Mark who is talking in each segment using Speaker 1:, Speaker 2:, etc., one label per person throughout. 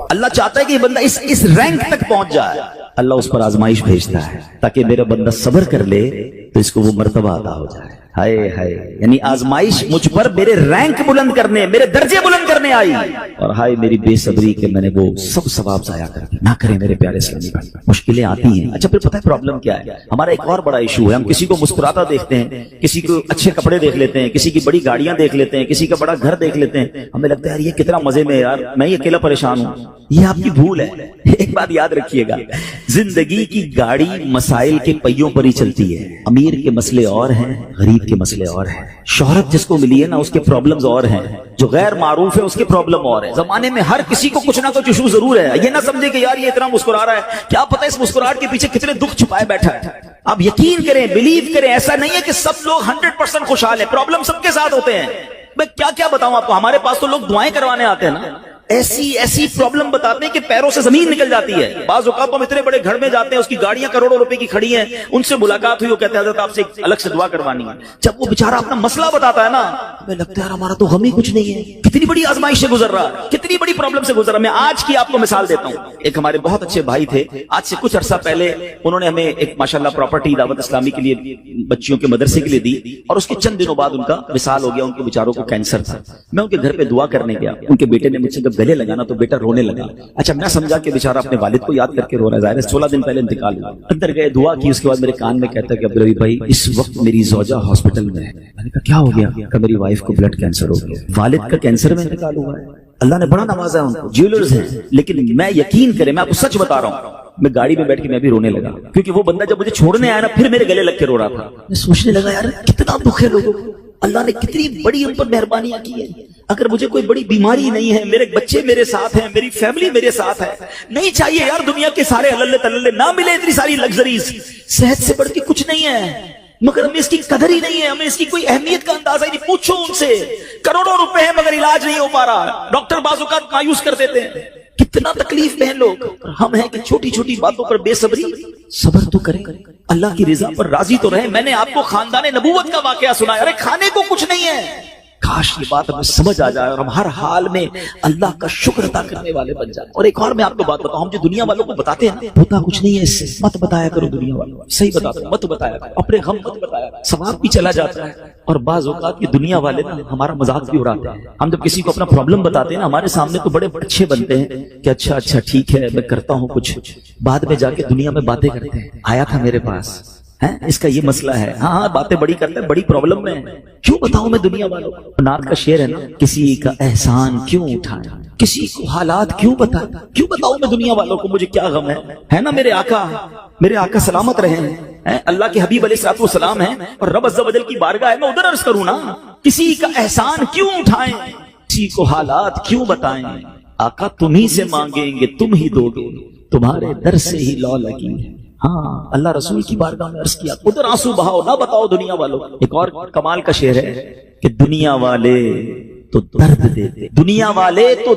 Speaker 1: اللہ چاہتا ہے کہ یہ بندہ اس رینک تک پہنچ جائے، اللہ اس پر آزمائش بھیجتا ہے تاکہ میرا بندہ صبر کر لے تو اس کو وہ مرتبہ عطا ہو جائے۔ ہائے ہائے، یعنی آزمائش مجھ پر میرے رینک بلند کرنے، میرے درجے بلند کرنے آئی، اور ہائے میری بے صبری کہ میں نے وہ سب ثواب ضائع کر دیا۔ نہ کریں میرے پیارے اسلامی بھائی، مشکلیں آتی ہیں۔ اچھا پھر پتہ ہے پرابلم کیا ہے؟ ہمارا ایک اور بڑا ایشو ہے، ہم کسی کو مسکراتا دیکھتے ہیں، کسی کو اچھے کپڑے دیکھ لیتے ہیں، کسی کی بڑی گاڑیاں دیکھ لیتے ہیں، کسی کا بڑا گھر دیکھ لیتے ہیں، ہمیں لگتا ہے یار یہ کتنا مزے میں ہے یار، میں ہی اکیلا پریشان ہوں۔ یہ آپ کی بھول ہے۔ ایک بات یاد رکھیے گا، زندگی کی گاڑی مسائل کے پہیوں پر ہی چلتی ہے۔ امیر کے مسئلے اور ہیں، غریب کے مسئلے اور ہیں۔ شہرت جس کو ملی ہے نا اس کے پرابلمز اور ہیں، جو غیر معروف ہے اس کے پرابلم اور ہیں۔ زمانے میں ہر کسی کو کچھ نہ کچھ ایشو ضرور ہے۔ یہ نہ سمجھے کہ یار یہ اتنا مسکرا رہا ہے، کیا پتہ اس مسکراہٹ کے پیچھے کتنے دکھ چھپائے بیٹھا ہے۔ آپ یقین کریں، بلیو کریں، ایسا نہیں ہے کہ سب لوگ 100% خوشحال ہیں، پرابلم سب کے ساتھ ہوتے ہیں۔ میں کیا کیا بتاؤں آپ کو، ہمارے پاس تو لوگ دعائیں کروانے آتے ہیں نا، ایسی پرابلم بتاتے ہیں کہ پیروں سے زمین نکل جاتی ہے۔ بعض اوقات ہم اتنے بڑے گھر میں جاتے ہیں، اس کی گاڑیاں کروڑوں روپے کی کھڑی ہیں، ان سے ملاقات ہوئی، وہ کہتے ہیں حضرت آپ سے ایک الگ سے دعا کروانی ہے۔ جب وہ بیچارہ اپنا مسئلہ بتاتا ہے نا، ہمیں لگتا ہے یار ہمارا تو غم ہی کچھ نہیں ہے، کتنی بڑی آزمائش سے گزر رہا ہے، کتنی بڑی پرابلم سے گزر رہا ہے۔ میں آج کی آپ کو مثال دیتا ہوں۔ ایک ہمارے بہت اچھے بھائی تھے، آج سے کچھ عرصہ پہلے انہوں نے ہمیں ایک ماشاءاللہ پراپرٹی دعوت اسلامی کے لیے بچیوں کے مدرسے کے لیے دی، اور اس کے چند دنوں بعد ان کا وصال ہو گیا۔ ان کے بیچاروں کو کینسر تھا۔ میں ان کے گھر پہ دعا کرنے گیا، ان کے بیٹے نے مجھ سے جب گلے لگانا تو بیٹا رونے لگا۔ اچھا میں سمجھا کہ بیچارہ اپنے والد کو یاد کر کے رو رہا ہے، ظاہر ہے 16 دن پہلے انتقال ہوا۔ اندر گئے، دعا کی، اس کے بعد میرے کان میں کہتا ہے کہ عبدالرحیم بھائی اس وقت میری زوجہ ہاسپٹل میں ہے۔ میں نے کہا کیا ہو گیا؟ کہ میری وائف کو بلڈ کینسر ہو گیا۔ والد کا کینسر میں انتقال ہوا ہے، اللہ نے بڑا نوازا ہے ان کو، جیولرز ہیں، لیکن میں یقین کریں میں آپ کو سچ بتا رہا ہوں، میں گاڑی میں بیٹھ کے میں بھی رونے لگا، کیونکہ وہ بندہ جب مجھے چھوڑنے آیا نا پھر میرے گلے لگ کے رو رہا تھا۔ میں سوچنے لگا یار کتنا دکھ ہے لوگوں کو، اللہ نے کتنی بڑی ہم پر مہربانیاں کی ہیں۔ اگر مجھے کوئی بڑی بیماری نہیں ہے، میرے بچے میرے ساتھ ہیں، میری فیملی میرے ساتھ ہے، نہیں چاہیے یار دنیا کے سارے ہللے تللے، نہ ملے اتنی ساری لگژریز، صحت سے بڑھ کے کچھ نہیں ہے، مگر ہمیں اس کی قدر ہی نہیں ہے، ہمیں اس کی کوئی اہمیت کا اندازہ ہی نہیں۔ پوچھو ان سے، کروڑوں روپے ہیں مگر علاج نہیں ہو پا رہا، ڈاکٹر بعض اوقات مایوس کر دیتے ہیں۔ کتنا تکلیف میں ہیں لوگ، ہم ہیں کہ چھوٹی چھوٹی باتوں پر بے صبری۔ صبر تو کریں، اللہ کی رضا پر راضی تو رہیں۔ میں نے آپ کو خاندان نبوت کا واقعہ سنایا، ارے کھانے کو کچھ نہیں ہے، کاش یہ بات ہمیں سمجھ آ جائے اور ہم ہر حال میں اللہ کا شکر ادا کرنے والے بن جائیں۔ اور ایک اور میں آپ کو بات بتاؤں، ہم جو دنیا والوں کو بتاتے ہیں نا ہوتا کچھ نہیں ہے، اس سے مت بتایا کرو، دنیا والوں صحیح بتاتے مت بتایا کرو، اپنے غم مت بتایا کرو، ثواب بھی چلا جاتا ہے۔ اور بعض اوقات یہ دنیا والے نا ہمارا مذاق بھی اڑاتے ہیں۔ ہم جب کسی کو اپنا پرابلم بتاتے ہیں نا ہمارے سامنے تو بڑے اچھے بنتے ہیں کہ اچھا ٹھیک ہے میں کرتا ہوں کچھ، بعد میں جا کے دنیا میں باتیں کرتے ہیں، آیا تھا میرے پاس اس کا یہ مسئلہ ہے، ہاں باتیں بڑی کرتے ہیں، بڑی پرابلم میں کیوں بتاؤں میں دنیا والوں کو۔ نعت کا شعر ہے نا، کسی کا احسان کیوں اٹھائیں، کسی کو حالات کیوں بتائیں، کیوں بتاؤں میں دنیا والوں کو مجھے کیا غم ہے نا میرے آقا سلامت رہے ہیں، اللہ کے حبیب علیہ الصلوۃ والسلام ہیں اور رب عز و جل کی بارگاہ ہے، میں ادھر عرض کروں نا، کسی کا احسان کیوں اٹھائیں، کسی کو حالات کیوں بتائیں، آقا تم ہی سے مانگیں گے تم ہی دو گے، تمہارے در سے ہی لو لگی ہے۔ ہاں اللہ رسول کی بارگاہ میں عرض کیا، ادھر آنسو بہاؤ، نہ بتاؤ دنیا والوں۔ ایک اور کمال کا شعر ہے کہ دنیا والے تو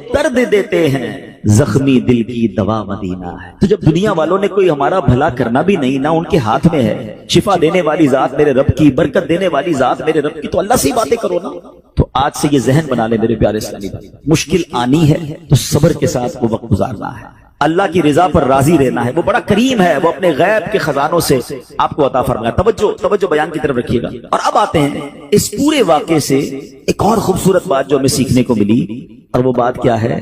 Speaker 1: درد دیتے ہیں، زخمی دل کی دوا مدینہ ہے۔ تو جب دنیا والوں نے کوئی ہمارا بھلا کرنا بھی نہیں، نہ ان کے ہاتھ میں ہے، شفا دینے والی ذات میرے رب کی، برکت دینے والی ذات میرے رب کی، تو اللہ سے ہی باتیں کرو نا۔ تو آج سے یہ ذہن بنا لے میرے پیارے اسلامی بھائی، مشکل آنی ہے تو صبر کے ساتھ وہ وقت گزارنا ہے، اللہ کی رضا پر راضی رہنا ہے، وہ بڑا کریم ہے، وہ اپنے غیب کے خزانوں سے آپ کو عطا فرمایا۔ توجہ بیان کی طرف رکھیے گا۔ اور اب آتے ہیں اس پورے واقعے سے ایک اور خوبصورت بات جو ہمیں سیکھنے کو ملی، اور وہ بات کیا ہے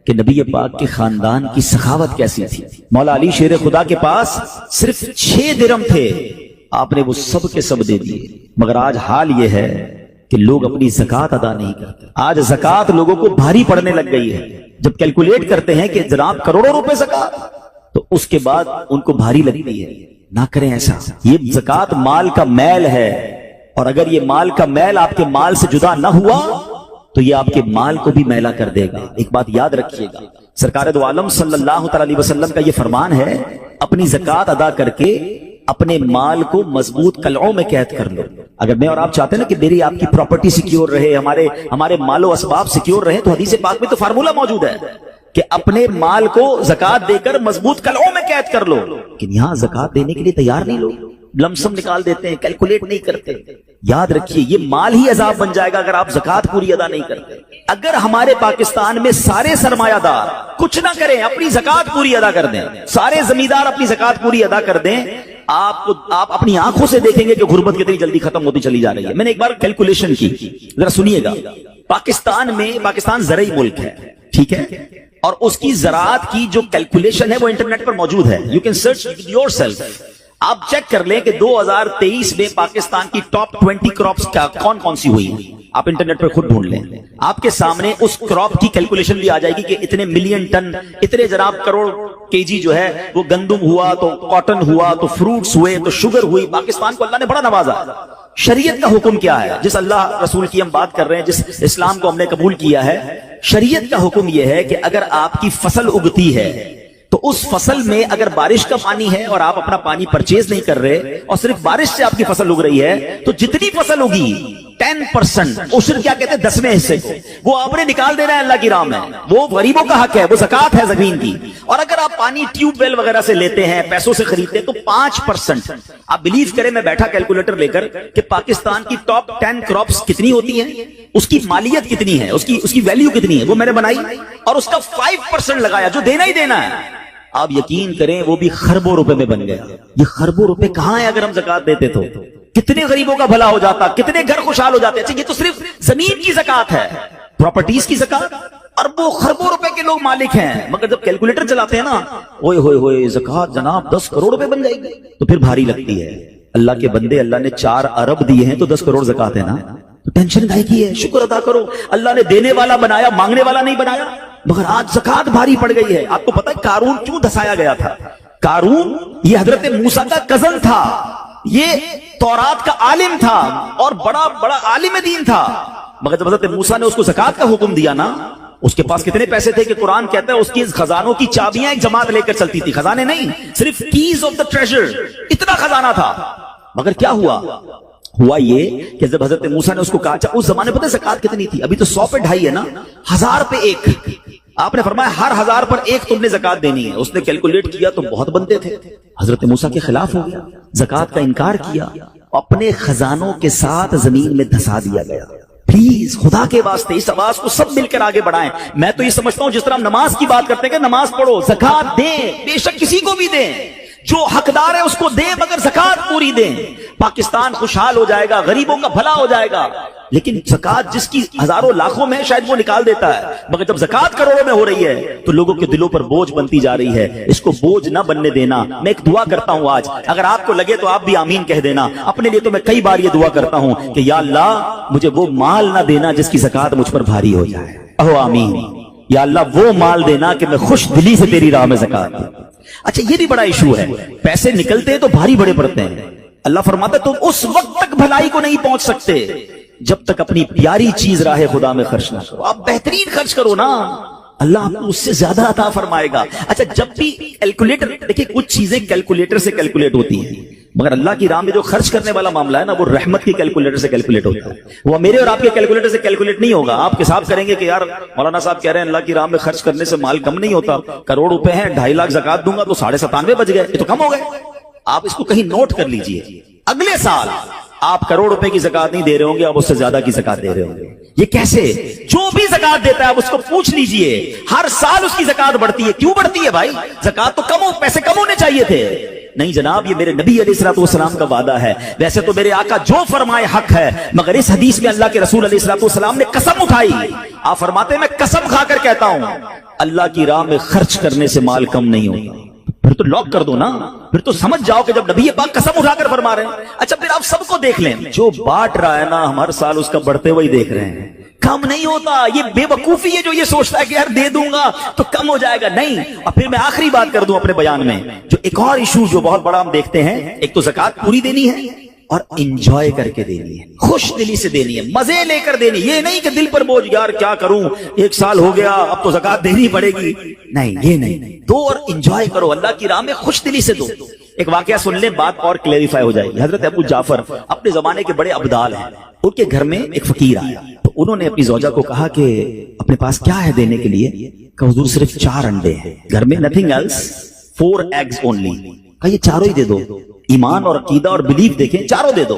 Speaker 1: کہ نبی پاک کے خاندان کی سخاوت کیسی تھی۔ مولا علی شیر خدا کے پاس صرف 6 درم تھے، آپ نے وہ سب کے سب دے دیے، مگر آج حال یہ ہے کہ لوگ اپنی زکوٰۃ ادا نہیں کرتے۔ آج زکوٰۃ لوگوں کو بھاری پڑنے لگ گئی ہے، جب کیلکولیٹ کرتے ہیں کہ جناب کروڑوں روپے زکوٰۃ، تو اس کے بعد ان کو بھاری لگتی ہے۔ نہ کریں ایسا، یہ زکوٰۃ مال کا میل ہے، اور اگر یہ مال کا میل آپ کے مال سے جدا نہ ہوا تو یہ آپ کے مال کو بھی میلا کر دے گا۔ ایک بات یاد رکھیے گا، سرکار دو عالم صلی اللہ تعالی علیہ وسلم کا یہ فرمان ہے، اپنی زکوٰۃ ادا کر کے اپنے مال کو مضبوط قلعوں میں قید کر لو۔ اگر میں اور آپ چاہتے ہیں نا کہ میری آپ کی پراپرٹی سیکیور رہے، ہمارے مال و اسباب سیکیور رہے، تو حدیث پاک میں تو فارمولہ موجود ہے کہ اپنے مال کو زکوٰۃ دے کر مضبوط قلعوں میں قید کر لو۔ لیکن یہاں زکوٰۃ دینے کے لیے تیار نہیں، لوگ لمسم نکال دیتے ہیں، کیلکولیٹ نہیں کرتے۔ یاد رکھیے یہ مال ہی عذاب بن جائے گا اگر آپ زکات پوری ادا نہیں کرتے. اگر ہمارے پاکستان میں سارے سرمایہ دار کچھ نہ کریں, اپنی زکات پوری ادا کر دیں, سارے زمیندار اپنی زکات پوری ادا کر دیں, آپ اپنی آنکھوں سے دیکھیں گے کہ غربت کتنی جلدی ختم ہوتی چلی جا رہی ہے. میں نے ایک بار کیلکولیشن کی, ذرا سنیے گا. پاکستان زرعی ملک ہے, ٹھیک ہے, اور اس کی زراعت کی جو کیلکولیشن ہے وہ انٹرنیٹ پر موجود ہے. You can search your self. آپ چیک کر لیں کہ 2023 میں پاکستان کی ٹاپ 20 کراپس کون کون سی ہوئی ہیں. آپ انٹرنیٹ پر خود ڈھونڈ لیں, آپ کے سامنے اس کراپ کی کیلکولیشن بھی آ جائے گی کہ اتنے ملین ٹن, اتنے جناب کروڑ کے جی جو ہے وہ گندم ہوا, تو کاٹن ہوا, تو فروٹس ہوئے, تو شوگر ہوئی. پاکستان کو اللہ نے بڑا نوازا. شریعت کا حکم کیا ہے؟ جس اللہ رسول کی ہم بات کر رہے ہیں, جس اسلام کو ہم نے قبول کیا ہے, شریعت کا حکم یہ ہے کہ اگر آپ کی فصل اگتی ہے تو اس فصل میں اگر بارش کا پانی ہے اور آپ اپنا پانی پرچیز نہیں کر رہے اور صرف بارش سے آپ کی فصل اگ رہی ہے, تو جتنی فصل ہوگی 10% عشر کیا کہتے ہیں 10ویں حصے کو, وہ آپ نے نکال دینا ہے اللہ کی راہ میں. وہ غریبوں کا حق ہے, وہ زکات ہے زمین کی. اور اگر آپ پانی ٹیوب ویل وغیرہ سے لیتے ہیں, پیسوں سے خریدتے ہیں, تو 5%. آپ بلیو کریں, میں بیٹھا کیلکولیٹر لے کر کہ پاکستان کی ٹاپ 10 کراپس کتنی ہوتی ہیں, اس کی مالیت کتنی ہے, اس کی ویلیو کتنی ہے, وہ میں نے بنائی اور اس کا 5% لگایا جو دینا ہی دینا ہے. آپ یقین کریں وہ بھی خربوں روپے میں بن گیا. یہ خربوں روپے کہاں ہیں؟ اگر ہم زکات دیتے تو کتنے غریبوں کا بھلا ہو جاتا, کتنے گھر خوشحال ہو جاتے. یہ تو صرف زمین کی زکات ہے, پراپرٹیز کی زکات, اربوں خربوں روپے کے لوگ مالک ہیں. مگر جب کیلکولیٹر چلاتے ہیں نا, ہوئے ہوئے ہوئے زکات جناب 10 کروڑ روپے بن جائے گی, تو پھر بھاری لگتی ہے. اللہ کے بندے, اللہ نے 4 ارب دیے ہیں تو 10 کروڑ زکات ہے نا, تو ٹینشن کائے کی ہے؟ شکر ادا کرو. اللہ نے دینے والا بنایا, مانگنے والا نہیں بنایا. مگر آج زکات بھاری پڑ گئی ہے. آپ کو پتا ہے قارون کیوں دھسایا گیا تھا؟ قارون یہ حضرت موسیٰ کا کزن تھا, یہ تورات کا عالم تھا اور بڑا عالم دین تھا. مگر جب حضرت موسیٰ نے اس کو زکات کا حکم دیا نا, اس کے پاس کتنے پیسے تھے کہ قرآن کہتا ہے اس کی خزانوں کی چابیاں ایک جماعت لے کر چلتی تھی. خزانے نہیں, صرف کیز آف دا ٹریجر, اتنا خزانہ تھا. مگر کیا ہوا یہ کہ جب حضرت موسیٰ نے اس کو کہا, اس زمانے پتہ زکات کتنی تھی؟ ابھی تو 100 پہ 2.5 ہے نا, 1000 پہ 1. آپ نے فرمایا ہر 1000 پر 1 تم نے زکات دینی ہے. اس نے کیلکولیٹ کیا تو بہت بنتے تھے. حضرت موسیٰ کے خلاف ہو گیا, زکات کا انکار کیا, اپنے خزانوں کے ساتھ زمین میں دھسا دیا گیا. پلیز خدا کے واسطے اس آواز کو سب مل کر آگے بڑھائیں. میں تو یہ سمجھتا ہوں جس طرح ہم نماز کی بات کرتے ہیں کہ نماز پڑھو, زکات دیں, بے شک کسی کو بھی دیں, جو حقدار ہے اس کو دیں, مگر زکات پوری دیں. پاکستان خوشحال ہو جائے گا, غریبوں کا بھلا ہو جائے گا. لیکن زکات جس کی ہزاروں لاکھوں میں شاید وہ نکال دیتا ہے, مگر جب زکات کروڑوں میں ہو رہی ہے تو لوگوں کے دلوں پر بوجھ بنتی جا رہی ہے. اس کو بوجھ نہ بننے دینا. میں ایک دعا کرتا ہوں آج, اگر آپ کو لگے تو آپ بھی آمین کہہ دینا. اپنے لیے تو میں کئی بار یہ دعا کرتا ہوں کہ یا اللہ مجھے وہ مال نہ دینا جس کی زکات مجھ پر بھاری ہو جائے. اہو آمین. یا اللہ وہ مال دینا کہ میں خوش دلی سے تیری راہ میں زکات دوں. اچھا یہ بھی بڑا ایشو ہے, پیسے نکلتے ہیں تو بھاری بڑے پڑتے ہیں. اللہ فرماتا ہے تم اس وقت تک بھلائی کو نہیں پہنچ سکتے جب تک اپنی پیاری چیز راہ خدا میں خرچ نہ کرو. آپ بہترین خرچ کرو نا, اللہ آپ کو اس سے زیادہ عطا فرمائے گا. اچھا جب بھی کیلکولیٹر, دیکھیں کچھ چیزیں کیلکولیٹر سے کیلکولیٹ ہوتی ہیں, مگر اللہ کی راہ میں جو خرچ کرنے والا معاملہ ہے نا, وہ رحمت کی کیلکولیٹر سے کیلکولیٹ ہوتا ہے. وہ میرے اور آپ کے کیلکولیٹر سے کیلکولیٹ نہیں ہوگا. آپ حساب کریں گے کہ یار مولانا صاحب کہہ رہے ہیں اللہ کی راہ میں خرچ کرنے سے مال کم نہیں ہوتا, کروڑ روپے ہیں, 2.5 لاکھ زکات دوں گا تو 97.5 بچ گئے, یہ تو کم ہو گئے. آپ اس کو کہیں نوٹ کر لیجئے, اگلے سال آپ کروڑ روپے کی زکات نہیں دے رہے ہوں گے, آپ اس سے زیادہ کی زکات دے رہے ہوں گے. یہ کیسے؟ جو بھی زکات دیتا ہے آپ اس کو پوچھ لیجئے, ہر سال اس کی زکات بڑھتی ہے. کیوں بڑھتی ہے بھائی؟ زکات تو کم ہو, پیسے کم ہونے چاہیے تھے. نہیں جناب, یہ میرے نبی علیہ الصلوۃ والسلام کا وعدہ ہے. ویسے تو میرے آقا جو فرمائے حق ہے, مگر اس حدیث میں اللہ کے رسول علیہ الصلوۃ والسلام نے قسم اٹھائی. آپ فرماتے ہیں میں قسم کھا کر کہتا ہوں اللہ کی راہ میں خرچ کرنے سے مال کم نہیں ہوتا. پھر تو لاک کر دو نا, پھر تو سمجھ جاؤ کہ جب نبی پاک قسم اٹھا کر فرما رہے ہیں. اچھا پھر آپ سب کو دیکھ لیں, جو بانٹ رہا ہے نا ہم ہر سال اس کا بڑھتے ہوئے دیکھ رہے ہیں, کم نہیں ہوتا. یہ بے وقوفی ہے جو یہ سوچتا ہے کہ یار دے دوں گا تو کم ہو جائے گا. نہیں. اور پھر میں آخری بات کر دوں اپنے بیان میں, جو ایک اور ایشو جو بہت بڑا ہم دیکھتے ہیں, ایک تو زکات پوری دینی ہے اور انجوائے کر کے دینی ہے, خوش دلی سے دینی ہے, مزے لے کر دینی. یہ نہیں کہ دل پر بوجھ, یار کیا کروں 1 سال ہو گیا اب تو زکات دینی پڑے گی. نہیں, یہ نہیں. دو اور انجوائے کرو, اللہ کی راہ میں خوش دلی سے دو. ایک واقعہ سن لیں, بات اور کلیریفائی ہو جائے گی. حضرت ابو جعفر اپنے زمانے کے بڑے ابدال ہیں. ان کے گھر میں ایک فقیر آیا تو انہوں نے اپنی زوجہ کو کہا کہ اپنے پاس کیا ہے دینے کے لیے؟ کہ حضور صرف 4 انڈے ہیں گھر میں, نتھنگ ایلس, 4 eggs only. کہ یہ چاروں ہی دے دو. ایمان اور عقیدہ اور بلیف دیکھیں, چاروں دے دو.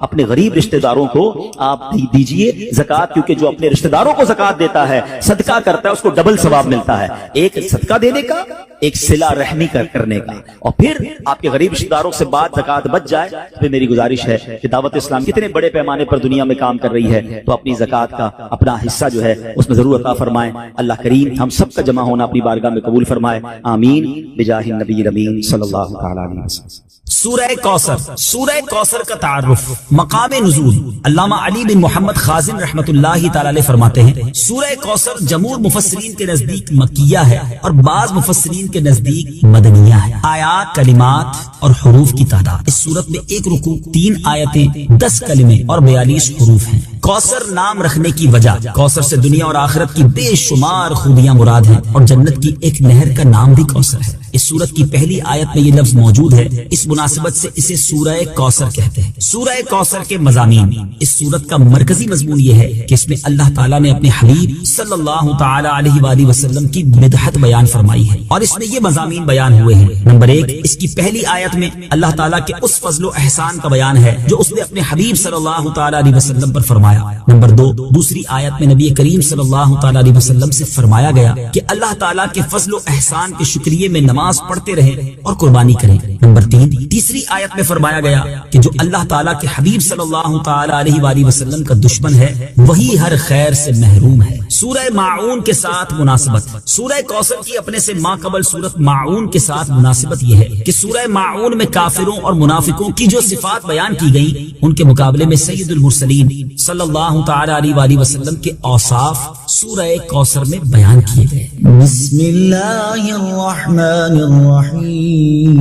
Speaker 1: اپنے غریب رشتہ داروں کو آپ دیجئے زکات، کیونکہ جو اپنے رشتہ داروں کو زکات دیتا ہے، صدقہ کرتا ہے، اس کو ڈبل ثواب ملتا ہے، ایک صدقہ دینے کا، ایک صلہ رحمی کرنے کا۔ اور پھر آپ کے غریب رشتہ داروں سے بات زکات بچ جائے، پھر میری گزارش ہے کہ دعوت اسلام کتنے بڑے پیمانے پر دنیا میں کام کر رہی ہے، تو اپنی زکات کا اپنا حصہ جو ہے اس میں ضرور عطا فرمائیں۔ اللہ کریم ہم سب کا جمع ہونا اپنی بارگاہ میں قبول فرمائے، آمین بجاہ النبی الامین صلی اللہ تعالی علیہ وسلم۔
Speaker 2: سورہ کوثر، سورہ کوثر کا تعارف، مقام نزول۔ علامہ علی بن محمد خازن رحمت اللہ تعالی علیہ فرماتے ہیں سورہ کوثر جمہور مفسرین کے نزدیک مکیہ ہے اور بعض مفسرین کے نزدیک مدنیہ ہے۔ آیات، کلمات اور حروف کی تعداد، اس سورت میں 1 رکوع، 3 آیتیں، 10 کلمے اور 42 حروف ہیں۔ کوثر نام رکھنے کی وجہ، کوثر سے دنیا اور آخرت کی بے شمار خوبیاں مراد ہیں اور جنت کی ایک نہر کا نام بھی کوثر ہے۔ اس سورت کی پہلی آیت میں یہ لفظ موجود ہے، اس مناسبت سے اسے سورہ کوثر کہتے ہیں۔ سورہ کوثر کے مضامین، اس سورت کا مرکزی مضمون یہ ہے کہ اس میں اللہ تعالیٰ نے اپنے حبیب صلی اللہ تعالی علیہ وآلہ وسلم کی مدحت بیان فرمائی ہے اور اس میں یہ مضامین بیان ہوئے ہیں۔ نمبر 1، اس کی پہلی آیت میں اللہ تعالیٰ کے اس فضل و احسان کا بیان ہے جو اس نے اپنے حبیب صلی اللہ تعالی علیہ وسلم پر فرمایا۔ نمبر 2، دوسری آیت میں نبی کریم صلی اللہ تعالی علیہ وسلم سے فرمایا گیا کہ اللہ تعالیٰ کے فضل و احسان کے شکریے میں نماز پڑھتے رہیں اور قربانی کریں۔ نمبر 3، تیسری آیت میں فرمایا گیا کہ جو اللہ تعالیٰ کے حبیب صلی اللہ تعالی علیہ وآلہ وسلم کا دشمن ہے وہی ہر خیر سے محروم ہے۔ سورہ ماعون کے ساتھ مناسبت، سورہ کوثر کی اپنے سے ماقبل سورت ماعون کے ساتھ مناسبت یہ ہے کہ سورہ ماعون میں کافروں اور منافقوں کی جو صفات بیان کی گئی ان کے مقابلے میں سید المرسلین صلی اللہ تعالی علیہ وآلہ وسلم کے اوصاف سورہ کوثر میں بیان کیے گئے۔
Speaker 3: بسم اللہ الرحمن الرحیم۔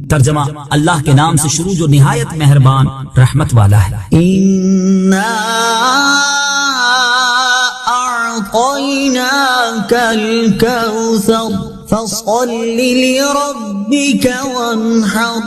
Speaker 2: ترجمہ، اللہ کے نام سے شروع جو نہایت مہربان رحمت والا ہے۔
Speaker 3: اِنَّا أَعْطَيْنَاكَ الْكَوْثَرَ فَصَلِّ لِرَبِّكَ وَانْحَرْ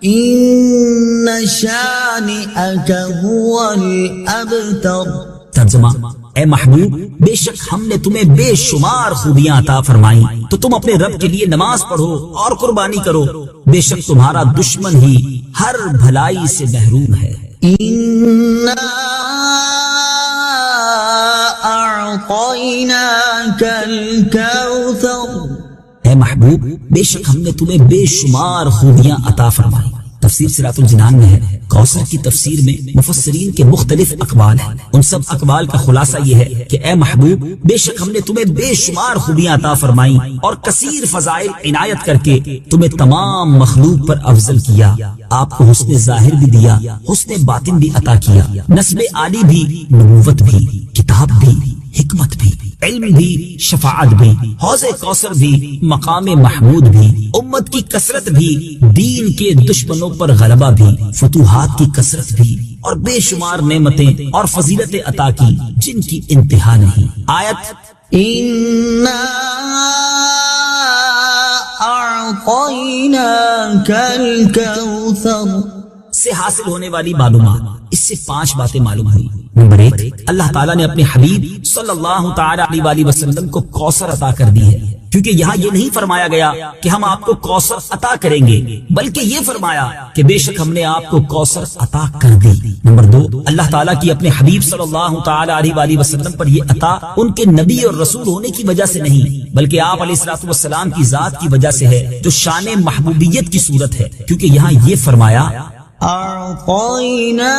Speaker 3: إِنَّ شَانِئَكَ هُوَ الْأَبْتَرُ۔
Speaker 2: ترجمہ، اے محبوب، بے شک ہم نے تمہیں بے شمار خوبیاں عطا فرمائیں تو تم اپنے رب کے لیے نماز پڑھو اور قربانی کرو، بے شک تمہارا دشمن ہی ہر بھلائی سے محروم ہے۔
Speaker 3: إِنَّا أَعْطَيْنَاكَ الْكَوْثَرَ۔
Speaker 2: اے محبوب، بے شک ہم نے تمہیں بے شمار خوبیاں عطا فرمائیں۔ تفسیر صراط الجنان میں ہے، کوثر کی تفسیر میں مفسرین کے مختلف اقوال ہیں، ان سب اقوال کا خلاصہ یہ ہے کہ اے محبوب، بے شک ہم نے تمہیں بے شمار خوبیاں عطا فرمائیں اور کثیر فضائل عنایت کر کے تمہیں تمام مخلوق پر افضل کیا، آپ کو حسن ظاہر بھی دیا، حسن باطن بھی عطا کیا، نسب عالی بھی، نبوت بھی، کتاب بھی، حکمت بھی، علم بھی، شفاعت بھی، حوض کوثر بھی، مقام محمود بھی، امت کی کثرت بھی، دین کے دشمنوں پر غلبہ بھی، فتوحات کی کثرت بھی اور بے شمار نعمتیں اور فضیلتیں عطا کی جن کی انتہا نہیں۔ آیت
Speaker 3: إِنَّا أَعْطَيْنَاكَ الْكَوْثَرَ
Speaker 2: سے حاصل ہونے والی معلومات، اس سے 5 باتیں معلوم ہوئی۔ نمبر 1، اللہ تعالیٰ نے اپنے حبیب صلی اللہ تعالی علیہ وآلہ وسلم کو کوثر عطا کر دی ہے، کیونکہ یہاں یہ نہیں فرمایا گیا کہ ہم آپ کو کوثر عطا کریں گے، بلکہ یہ فرمایا کہ بے شک ہم نے آپ کو کوثر عطا کر دی۔ نمبر 2، اللہ تعالیٰ کی اپنے حبیب صلی اللہ تعالی علیہ وآلہ وسلم پر یہ عطا ان کے نبی اور رسول ہونے کی وجہ سے نہیں، بلکہ آپ علیہ الصلوۃ والسلام کی ذات کی وجہ سے ہے، جو شان محبوبیت کی صورت ہے، کیونکہ یہاں یہ فرمایا
Speaker 3: أَعْطَيْنَاكَ،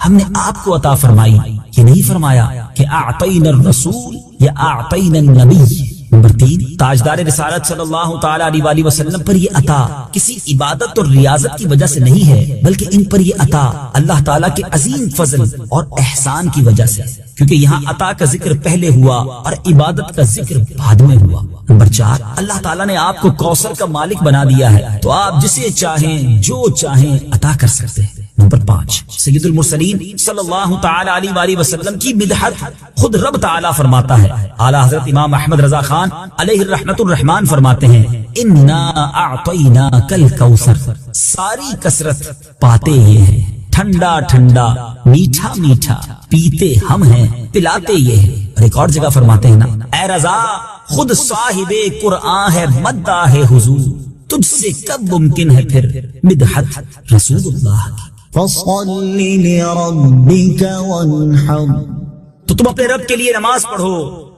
Speaker 2: ہم نے آپ کو عطا فرمائی، یہ نہیں فرمایا کہ اعطینا الرسول یا اعطینا النبی۔ نمبر 3، تاجدار رسالت صلی اللہ تعالی علیہ وآلہ وسلم پر یہ عطا کسی عبادت اور ریاضت کی وجہ سے نہیں ہے، بلکہ ان پر یہ عطا اللہ تعالیٰ کے عظیم فضل اور احسان کی وجہ سے، کیونکہ یہاں عطا کا ذکر پہلے ہوا اور عبادت کا ذکر بعد میں ہوا۔ نمبر 4، اللہ تعالیٰ نے آپ کو کوثر کا مالک بنا دیا ہے تو آپ جسے چاہیں جو چاہیں عطا کر سکتے ہیں۔ نمبر 5، سید المرسلین صلی اللہ تعالی علیہ وآلہ وسلم کی مدحت خود رب تعالیٰ فرماتا ہے۔ اعلیٰ حضرت امام احمد رضا خان علیہ الرحمت الرحمان فرماتے ہیں، انا اعطیناک الکوثر، ساری کثرت پاتے یہ ہیں، ٹھنڈا ٹھنڈا، میٹھا میٹھا، پیتے ہم ہیں، پلاتے یہ ہیں۔ اور ایک اور جگہ فرماتے ہیں نا، اے رضا خود صاحب قرآن ہے، مداح ہے حضور، تجھ سے کب ممکن ہے پھر مدحت رسول اللہ کی؟
Speaker 3: فصل لربك وانحر
Speaker 2: تو تم اپنے رب کے لیے نماز پڑھو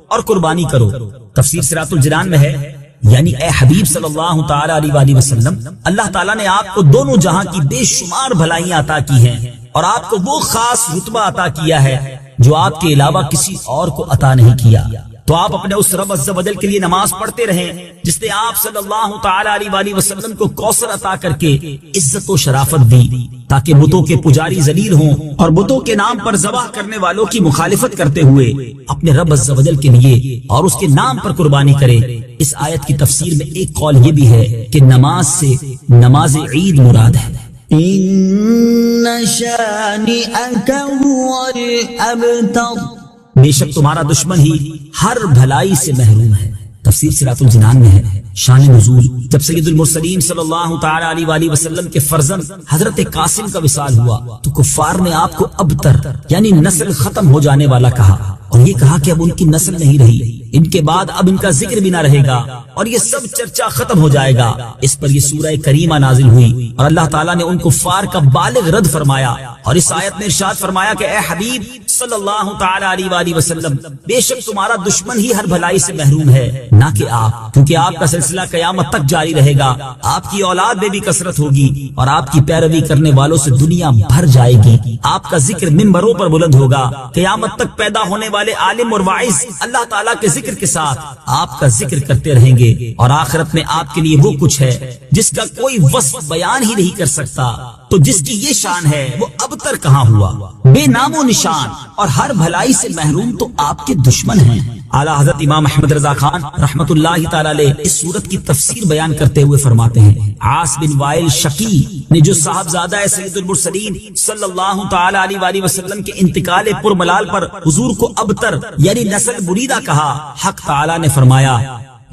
Speaker 2: اور قربانی کرو۔ تفسیر صراط الجنان میں ہے، یعنی اے حبیب صلی اللہ تعالی علیہ وآلہ وسلم، اللہ تعالیٰ نے آپ کو دونوں جہاں کی بے شمار بھلائیاں عطا کی ہیں اور آپ کو وہ خاص رتبہ عطا کیا ہے جو آپ کے علاوہ کسی اور کو عطا نہیں کیا۔ تو آپ اپنے اس رب عز و جل کے لیے نماز پڑھتے رہیں جس نے آپ صلی اللہ تعالی علیہ وآلہ وسلم کو کوثر عطا کر کے عزت و شرافت دی، تاکہ بتوں کے پجاری ذلیل ہوں اور بتوں کے نام پر ذبح کرنے والوں کی مخالفت کرتے ہوئے اپنے رب عز و جل کے لیے اور اس کے نام پر قربانی کرے۔ اس آیت کی تفسیر میں ایک قول یہ بھی ہے کہ نماز سے نماز عید مراد ہے۔
Speaker 3: إن شانئك هو الأبتر
Speaker 2: بے شک تمہارا دشمن ہی ہر بھلائی سے محروم ہے۔ تفسیر صراط الجنان میں ہے۔ شان نزول، جب سید المرسلین صلی اللہ تعالی علیہ وآلہ وسلم کے فرزند حضرت قاسم کا وصال ہوا تو کفار نے آپ کو ابتر یعنی نسل ختم ہو جانے والا کہا، اور یہ کہا کہ اب ان کی نسل نہیں رہی، ان کے بعد اب ان کا ذکر بھی نہ رہے گا اور یہ سب چرچا ختم ہو جائے گا۔ اس پر یہ سورہ کریمہ نازل ہوئی اور اللہ تعالیٰ نے ان کفار کا بالغ رد فرمایا، اور اس آیت میں ارشاد فرمایا کہ اے حبیب صلی اللہ تعالی علیہ وآلہ وسلم، بے شک تمہارا دشمن ہی ہر بھلائی سے محروم ہے، نہ کہ آپ، کیونکہ آپ کا سلسلہ قیامت تک جاری رہے گا، آپ کی اولاد میں بھی کثرت ہوگی اور آپ کی پیروی کرنے والوں سے دنیا بھر جائے گی۔ آپ کا ذکر منبروں پر بلند ہوگا، قیامت تک پیدا ہونے والے عالم اور واعظ اللہ تعالیٰ کے ذکر کے ساتھ آپ کا ذکر کرتے رہیں گے، اور آخرت میں آپ کے لیے وہ کچھ ہے جس کا کوئی وصف بیان ہی نہیں کر سکتا۔ تو جس کی یہ شان ہے وہ ابتر کہاں ہوا، بے نام و نشان اور ہر بھلائی سے محروم تو آپ کے دشمن ہیں۔ اعلیٰ حضرت امام احمد رضا خان رحمت اللہ تعالی علیہ اس صورت کی تفسیر بیان کرتے ہوئے فرماتے ہیں، عاص بن وائل شقی نے جو صاحبزادہ سید المرسلین صلی اللہ تعالی علیہ وآلہ وسلم کے انتقال پرملال پر حضور کو ابتر یعنی نسل بریدہ کہا، حق تعالی نے فرمایا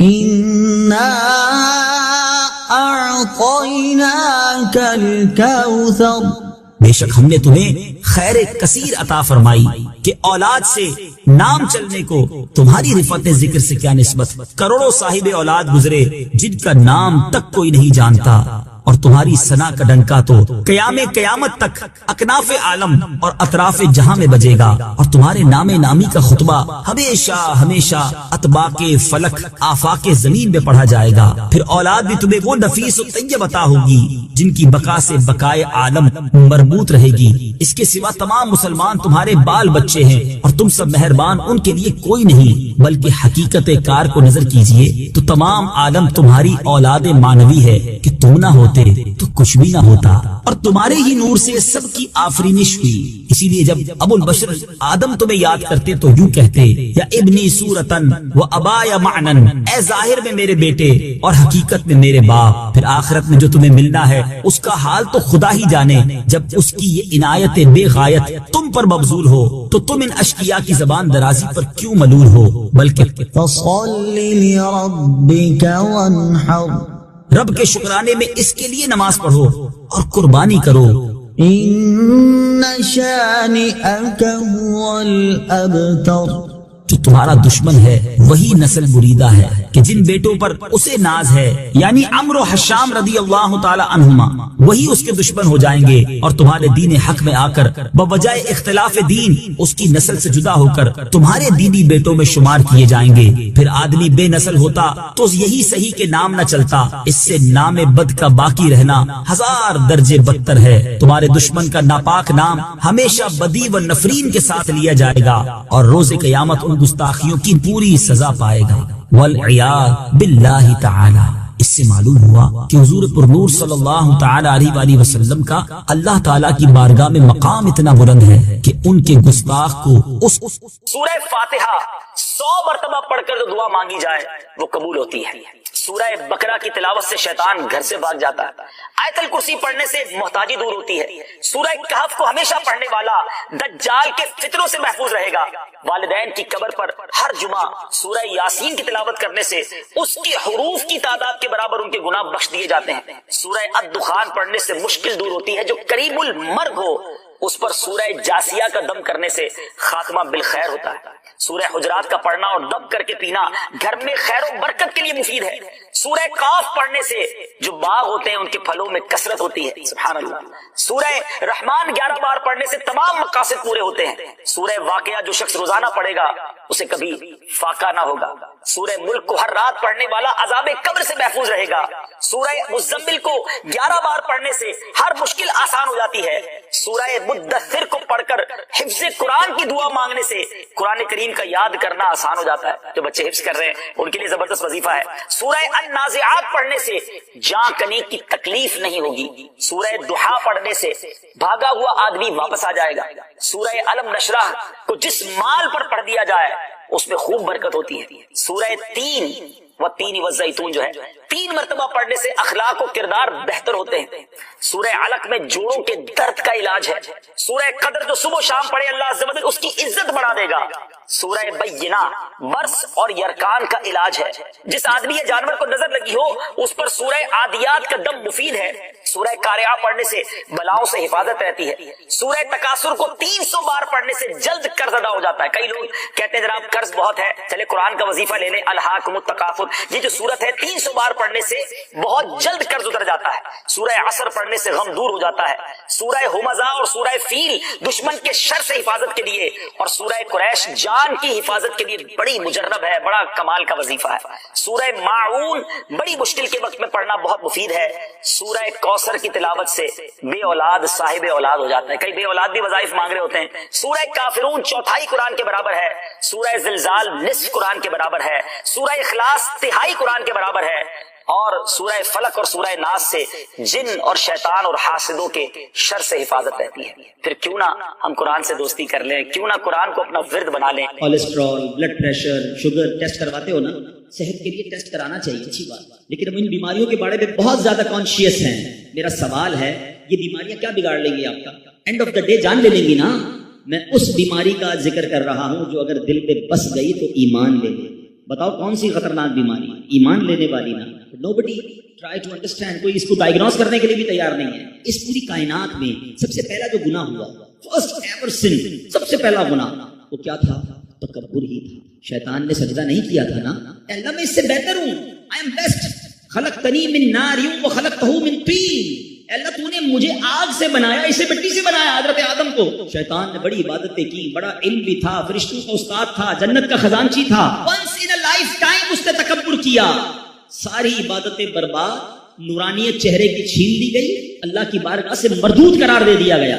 Speaker 3: إنا أعطيناك الكوثر
Speaker 2: بے شک ہم نے تمہیں خیر کثیر عطا فرمائی کہ اولاد سے نام چلنے کو تمہاری رفعت ذکر سے کیا نسبت۔ کروڑوں صاحب اولاد گزرے جن کا نام تک کوئی نہیں جانتا، اور تمہاری ثنا کا ڈنکا تو قیامت تک اکناف عالم اور اطراف جہاں میں بجے گا، اور تمہارے نام نامی کا خطبہ ہمیشہ ہمیشہ اطباق فلک آفاق زمین میں پڑھا جائے گا۔ پھر اولاد بھی تمہیں وہ نفیس و طیب عطا ہوگی جن کی بقا سے بقائے عالم مربوط رہے گی۔ اس کے سوا تمام مسلمان تمہارے بال بچے ہیں اور تم سب مہربان ان کے لیے کوئی نہیں، بلکہ حقیقت کار کو نظر کیجئے تو تمام عالم تمہاری اولاد مانوی ہے کہ تم نہ ہوتے تو کچھ بھی نہ ہوتا، اور تمہارے ہی نور سے سب کی آفرینش ہوئی۔ اسی لیے جب ابو البشر آدم تمہیں یاد کرتے تو یوں کہتے، یا ابنی صورتن و ابایا معنن، اے ظاہر میں میرے بیٹے اور حقیقت میں میرے باپ۔ پھر آخرت میں جو تمہیں ملنا ہے اس کا حال تو خدا ہی جانے، جب اس کی یہ عنایت بے غایت تم پر مبذول ہو تو تم ان اشقیاء کی زبان درازی پر کیوں ملول ہو، بلکہ
Speaker 3: فصل لربك وانحر
Speaker 2: رب کے شکرانے میں اس کے لیے نماز پڑھو اور قربانی کرو۔
Speaker 3: إن شانئك هو الأبتر
Speaker 2: جو تمہارا دشمن ہے وہی نسل بریدہ ہے کہ جن بیٹوں پر اسے ناز ہے، یعنی عمرو و حشام رضی اللہ تعالی عنہما، وہی اس کے دشمن ہو جائیں گے اور تمہارے دین حق میں آ کر بوجہ اختلاف دین اس کی نسل سے جدا ہو کر تمہارے دینی بیٹوں میں شمار کیے جائیں گے۔ پھر آدمی بے نسل ہوتا تو یہی صحیح کہ نام نہ چلتا، اس سے نام بد کا باقی رہنا ہزار درجے بدتر ہے۔ تمہارے دشمن کا ناپاک نام ہمیشہ بدی و نفرین کے ساتھ لیا جائے گا اور روز قیامت ان گستاخیوں کی پوری سزا پائے گا، والعیاذ باللہ تعالی۔ اس سے معلوم ہوا کہ حضور پر نور صلی اللہ تعالی علیہ وآلہ وسلم کا اللہ تعالیٰ کی بارگاہ میں مقام اتنا بلند ہے کہ ان کے گستاخ کو اس
Speaker 4: سورہ فاتحہ 100 مرتبہ پڑھ کر جو دعا مانگی جائے وہ قبول ہوتی ہے۔ سورہ بقرہ کی تلاوت سے شیطان گھر سے بھاگ جاتا ہے، آیت الکرسی پڑھنے سے محتاجی دور ہوتی ہے، سورہ کہف کو ہمیشہ پڑھنے والا دجال کے فتنوں سے محفوظ رہے گا، والدین کی قبر پر ہر جمعہ سورہ یاسین کی تلاوت کرنے سے اس کی حروف کی تعداد کے برابر ان کے گناہ بخش دیے جاتے ہیں، سورہ الدخان پڑھنے سے مشکل دور ہوتی ہے، جو قریب المرگ ہو اس پر سورہ جاسیہ کا دم کرنے سے خاتمہ بالخیر ہوتا ہے. سورہ حجرات کا پڑھنا اور دم کر کے پینا گھر میں خیر و برکت کے لیے مفید ہے. سورہ قاف پڑھنے سے جو باغ ہوتے ہیں ان کے پھلوں میں کثرت ہوتی ہے. سبحان اللہ. سورہ رحمان 11 بار پڑھنے سے تمام مقاصد پورے ہوتے ہیں. سورہ واقعہ جو شخص روزانہ پڑھے گا اسے کبھی فاقہ نہ ہوگا. سورہ ملک کو ہر رات پڑھنے والا عذاب قبر سے محفوظ رہے گا. سورہ مزمل کو 11 بار پڑھنے سے ہر مشکل آسان ہو جاتی ہے. سورہ مدثر کو پڑھ کر حفظ قرآن کی دعا مانگنے سے قرآن کریم کا یاد کرنا آسان ہو جاتا ہے. جو بچے حفظ کر رہے ہیں ان کے لیے زبردست وظیفہ ہے. سورہ النازعات پڑھنے سے جاں کنی کی تکلیف نہیں ہوگی. سورہ دحا پڑھنے سے بھاگا ہوا آدمی واپس آ جائے گا. سورہ علم نشرح کو جس مال پر پڑھ دیا جائے اس میں خوب برکت ہوتی ہے. سورہ تین والزیتون جو ہے 3 مرتبہ پڑھنے سے اخلاق و کردار بہتر ہوتے ہیں. سورہ علق میں جوڑوں کے درد کا علاج ہے. سورہ قدر جو صبح و شام پڑھے اللہ عز و جل اس کی عزت بڑھا دے گا. سورہ بینہ برس اور یرکان کا علاج ہے. جس آدمی یا جانور کو نظر لگی ہو اس پر سورہ عادیات کا دم مفید ہے. سورہ قارعہ پڑھنے سے بلاؤں سے حفاظت رہتی ہے. سورہ تکاثر کو 300 بار پڑھنے سے جلد قرض ادا ہو جاتا ہے. کئی لوگ کہتے ہیں جناب قرض بہت ہے, چلے قرآن کا وظیفہ لے لیں. الہاکم التکاثر یہ جو سورت ہے 300 بار پڑھنے سے بہت جلد قرض اتر جاتا ہے. سورہ عصر پڑھنے سے غم دور ہو جاتا ہے. سورہ ہمزہ اور سورہ فیل دشمن کے شر سے حفاظت کے لیے, اور سورہ قریش جان کی حفاظت کے لیے بڑی مجرب ہے, بڑا کمال کا وظیفہ ہے. سورہ ماعون بڑی مشکل کے وقت میں پڑھنا بہت مفید ہے. سورہ کوثر کی تلاوت سے بے اولاد صاحب اولاد ہو جاتا ہے. کئی بے اولاد بھی وظائف مانگ رہے ہوتے ہیں. سورہ کافرون 1/4 قرآن کے برابر ہے. سورہ زلزال نصف قرآن کے برابر ہے. سورہ اخلاص 1/3 قرآن کے برابر ہے. اور سورہ فلق اور سورہ ناس سے جن اور شیطان اور حاسدوں کے شر سے حفاظت رہتی ہے. پھر کیوں نہ ہم قرآن سے دوستی کر لیں, کیوں نہ قرآن کو اپنا ورد بنا لیں.
Speaker 5: Cholesterol, blood pressure, sugar test کرواتے ہو نا, صحت کے لیے ٹیسٹ کرانا چاہیے, اچھی بات. لیکن ہم ان بیماریوں کے بارے میں بہت زیادہ کانشیس ہیں. میرا سوال ہے یہ بیماریاں کیا بگاڑ لیں گی آپ کا؟ اینڈ آف دا ڈے جان لے لیں گی نا. میں اس بیماری کا ذکر کر رہا ہوں جو اگر دل پہ بس گئی تو ایمان لے لے. بتاؤ کون سی خطرناک بیماری ایمان لینے والی نا؟ nobody try to understand. کوئی اس کو ڈائگنوز کرنے کے لیے بھی تیار نہیں ہے. اس پوری کائنات میں سب سے پہلا جو گناہ ہوا, فرسٹ ایور سن, سب سے پہلا گناہ وہ کیا تھا؟ تکبر ہی تھا. شیطان نے سجدہ نہیں کیا تھا نا, اللہ میں اس سے بہتر ہوں, I am best. خلقتنی من نار وخلقتہ من طین. اللہ تو نے مجھے آگ سے بنایا, اسے مٹی سے بنایا, حضرت آدم کو. شیطان نے بڑی عبادتیں کی, بڑا علم بھی تھا, فرشتوں کا استاد تھا, جنت کا خزانچی تھا. Once in a lifetime اس نے تکبر کیا, ساری عبادتیں برباد, نورانیت چہرے کی چھین دی گئی, اللہ کی بارگاہ سے مردود قرار دے دیا گیا.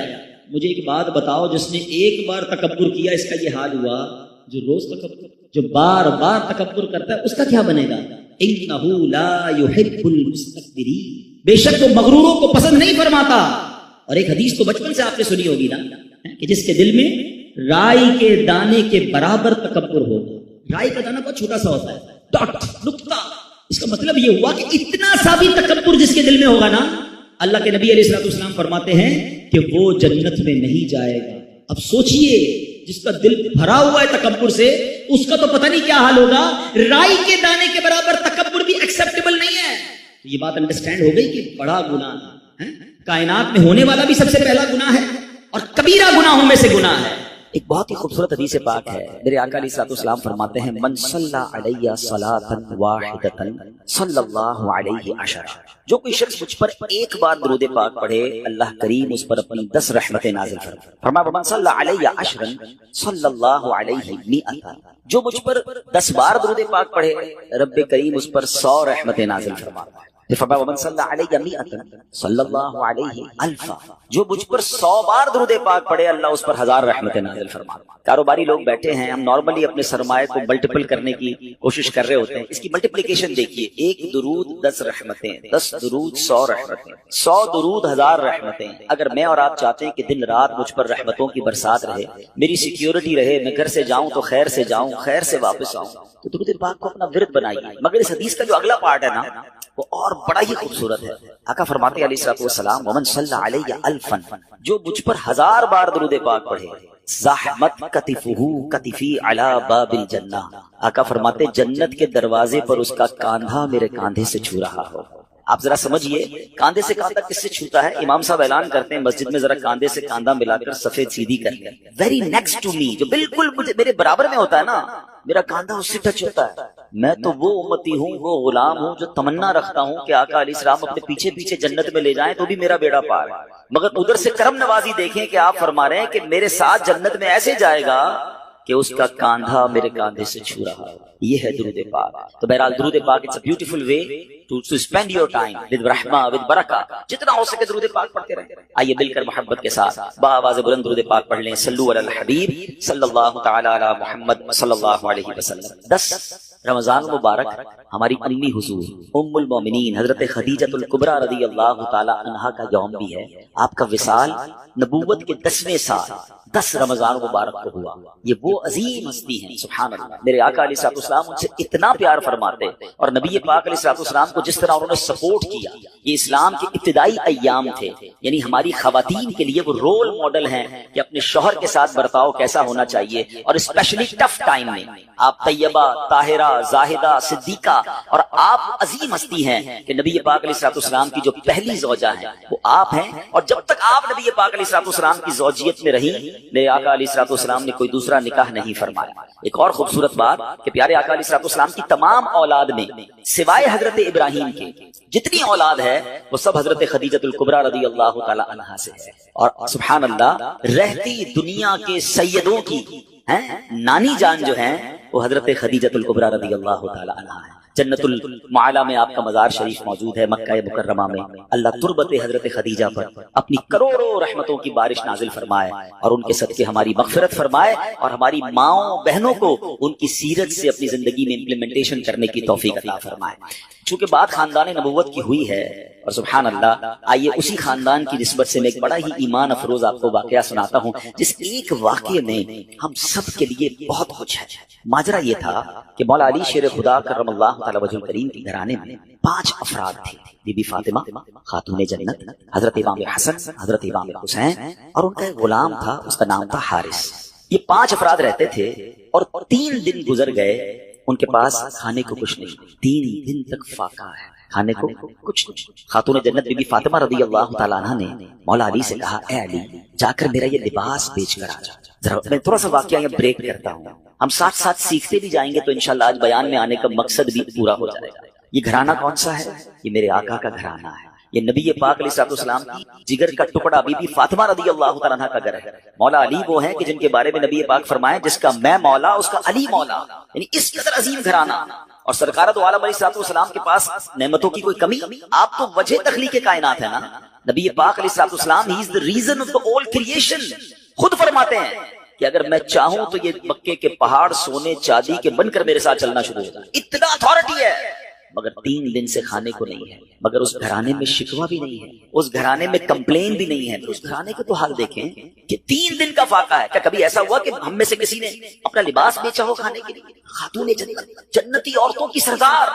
Speaker 5: مجھے ایک بات بتاؤ, جس نے ایک بار تکبر کیا اس کا یہ حال ہوا, جو روز تکبر, جو بار بار تکبر کرتا ہے اس کا کیا بنے گا؟ انہ لا یحب المستکبرین. بے شک وہ مغروروں کو پسند نہیں فرماتا. اور ایک حدیث تو بچپن سے آپ نے سنی ہوگی نا, کہ جس کے دل میں رائی کے دانے کے برابر تکبر ہوگا. رائی کا دانہ بہت چھوٹا سا ہوتا ہے, ڈاٹ, نقطہ. اس کا مطلب یہ ہوا کہ اتنا سا بھی تکبر جس کے دل میں ہوگا نا, اللہ کے نبی علیہ الصلوۃ والسلام فرماتے ہیں کہ وہ جنت میں نہیں جائے گا. اب سوچئے, جس کا دل بھرا ہوا ہے تکبر سے, اس کا تو پتہ نہیں کیا حال ہوگا. رائی کے دانے کے برابر تکبر بھی ایکسیپٹیبل نہیں ہے. تو یہ بات انڈرسٹینڈ ہو گئی کہ بڑا گناہ ہے, کائنات میں ہونے والا بھی سب سے پہلا گناہ ہے, اور کبیرہ گناہوں میں سے گناہ ہے.
Speaker 1: ایک بہت ہی خوبصورت حدیث پاک ہے. میرے آقا علیہ الصلوۃ والسلام فرماتے ہیں, من صلی علیہ صلاۃ واحدۃ صلی اللہ علیہ عشرہ. جو کوئی شخص مجھ پر ایک بار درود پاک پڑھے, اللہ کریم اس پر اپنی 10 رحمتیں نازل فرمائے. فرمایا من صلی علیہ عشرا صلی اللہ علیہ مئۃ. جو مجھ پر 10 بار درود پاک پڑھے, رب کریم اس پر 100 رحمتیں نازل فرماتا ہے. فرمایا ومن صلی علیہ مئۃ صلی اللہ علیہ الفا. جو مجھ پر 100 بار درود پاک پڑھے, اللہ اس پر 1000 رحمتیں نازل فرماتا ہے. کاروباری لوگ بیٹھے ہیں, ہم نارملی اپنے سرمایہ کو ملٹیپل کرنے کی کوشش کر رہے ہوتے ہیں. اس کی ملٹیپلیکیشن دیکھیے, 1 درود 10 رحمتیں, 10 درود 100 رحمتیں, 100 درود 1000 رحمتیں. اگر میں اور آپ چاہتے ہیں کہ دن رات مجھ پر رحمتوں کی برسات رہے, میری سیکیورٹی رہے, میں گھر سے جاؤں تو خیر سے جاؤں, خیر سے واپس آؤں, تو درود پاک کو اپنا ورد بنائیے. مگر اس حدیث کا جو اگلا پارٹ ہے نا, وہ اور بڑا ہی خوبصورت ہے. آقا فرماتے علیہ الصلوۃ والسلام ومن صلی علیہ الفا. جو مجھ پر 1000 بار درود پاک پڑھے, زحمت کتفہ کتفی علی باب الجنہ. آقا فرماتے جنت کے دروازے پر اس کا کاندھا میرے کاندھے سے چھو رہا ہو. آپ ذرا سمجھیے کاندھے سے کاندھا کس سے چھوتا ہے؟ امام صاحب اعلان کرتے ہیں مسجد میں ذرا کاندھے سے کاندھا ملا کر سفید سیدھی کر لیں، ویری نیکسٹ ٹو می، جو بالکل میرے برابر میں ہوتا ہے نا، میرا کاندھا اس سے ٹچ ہوتا ہے. میں تو وہ امتی ہوں، وہ غلام ہوں جو تمنا رکھتا ہوں کہ آقا علیہ السلام اپنے پیچھے پیچھے جنت میں لے جائیں تو بھی میرا بیڑا پار ہے. مگر ادھر سے کرم نوازی دیکھیں کہ آپ فرما رہے ہیں کہ میرے ساتھ جنت میں ایسے جائے گا کہ اس کا کاندھا میرے کاندھے سے چھو رہا ہے. یہ ہے درود پاک. تو بہرحال درود پاک it's a beautiful way to spend your time with رحمہ ود برکہ. جتنا ہو سکے درود پاک پڑھتے رہیں. آئیے مل کر محبت کے ساتھ بآواز بلند درود پاک پڑھ لیں. صلو علی الحبیب صلی اللہ تعالی علی محمد صلی اللہ علیہ وسلم. 10 رمضان مبارک ہماری امی حضور ام المومنین حضرت خدیجہ الکبریٰ رضی اللہ تعالی عنہا کا یوم بھی ہے. آپ کا وصال نبوت کے 10ویں سال 10 رمضان مبارک کو ہوا. یہ وہ عظیم ہستی ہیں سبحان اللہ. میرے آقا علیہ الصلوۃ والسلام ان سے اتنا پیار فرماتے اور نبی پاک علیہ الصلوۃ والسلام کو جس طرح انہوں نے سپورٹ کیا. یہ اسلام کے ابتدائی ایام تھے، یعنی ہماری خواتین کے لیے وہ رول ماڈل ہیں کہ اپنے شوہر کے ساتھ برتاؤ کیسا ہونا چاہیے. اور اسپیشلی ٹف ٹائم میں آپ طیبہ، طاہرہ، زاہدہ، صدیقہ، اور آپ عظیم ہستی ہیں کہ نبی پاک علیہ الصلوۃ والسلام کی جو پہلی زوجہ ہیں وہ آپ ہیں. اور جب تک آپ نبی پاک علیہ الصلوۃ والسلام کی زوجیت میں رہی، میرے آقا علیہ الصلوۃ والسلام نے کوئی دوسرا نکاح نہیں فرمایا. ایک اور خوبصورت بات کہ پیارے آقا علیہ الصلوۃ والسلام کی تمام اولاد میں سوائے حضرت ابراہیم کے جتنی اولاد ہے وہ سب حضرت خدیجہ الکبریٰ رضی اللہ تعالی عنہا سے ہے. اور سبحان اللہ رہتی دنیا کے سیدوں کی نانی جان جو ہیں وہ حضرت خدیجہ الکبریٰ رضی اللہ تعالی عنہا ہے. جنت المعلا میں آپ کا مزار شریف موجود ہے، مکہ مکرمہ میں. اللہ تربت حضرت خدیجہ پر اپنی کروڑوں رحمتوں کی بارش نازل فرمائے اور ان کے صدقے ہماری مغفرت فرمائے اور ہماری ماؤں بہنوں کو ان کی سیرت سے اپنی زندگی میں امپلیمنٹیشن کرنے کی توفیق عطا فرمائے. چونکہ بات خاندان نبوت کی ہوئی ہے اور سبحان اللہ، آئیے اسی خاندان کی نسبت سے میں ایک بڑا ہی ایمان افروز آپ کو واقعہ سناتا ہوں جس ایک واقعے میں ہم سب کے لیے بہت کچھ ہے. ماجرا یہ تھا کہ مولا علی شیر خدا کرم اللہ تعالی وجہ کریم کے گھرانے میں 5 افراد تھے. بی بی فاطمہ خاتون جنت، حضرت امام حسن، حضرت امام حسین، اور ان کا ایک غلام تھا اس کا نام تھا حارث. یہ 5 افراد رہتے تھے اور 3 دن گزر گئے ان کے پاس کھانے کو کچھ نہیں. 3 دن تک فاقہ ہے، کھانے کو کچھ نہیں. خاتون جنت بی بی فاطمہ رضی اللہ تعالیٰ عنہ نے مولا علی سے کہا اے علی جا کر میرا یہ لباس بیچ کر آ جا. ذرا میں تھوڑا سا واقعہ یہ بریک کرتا ہوں، ہم ساتھ ساتھ سیکھتے بھی جائیں گے تو انشاءاللہ آج بیان میں آنے کا مقصد بھی پورا ہو جائے گا. یہ گھرانہ کون سا ہے؟ یہ میرے آقا کا گھرانہ ہے. یہ نبی پاک علیہ الصلوۃ والسلام کی جگر کا ٹکڑا بی بی فاطمہ رضی اللہ تعالیٰ عنہ کا گھر ہے. مولا علی وہ ہیں کہ جن کے بارے میں نبی پاک فرمائے جس کا میں مولا اس کا علی مولا، یعنی اس قدر عظیم گھرانہ. اور سرکار دو عالم علیہ الصلوۃ والسلام کے پاس نعمتوں کی کوئی کمی؟ آپ تو وجہ تخلیق کائنات ہے نا. نبی پاک علیہ الصلوۃ والسلام he is the reason of the whole creation. خود فرماتے ہیں کہ اگر میں چاہوں تو یہ مکے کے پہاڑ سونے چاندی کے بن کر میرے ساتھ چلنا شروع ہو جائے. اتنا اتھارٹی ہے. مگر 3 دن سے کھانے کو نہیں ہے. مگر اس گھرانے میں شکوہ بھی نہیں ہے، اس گھرانے میں کمپلین بھی نہیں ہے. اس گھرانے کا تو حال دیکھیں کہ 3 دن کا فاقہ ہے. کیا کبھی ایسا ہوا کہ ہم میں سے کسی نے اپنا لباس بیچا ہو کھانے کے لیے؟ خاتون جنت، جنتی عورتوں کی سردار،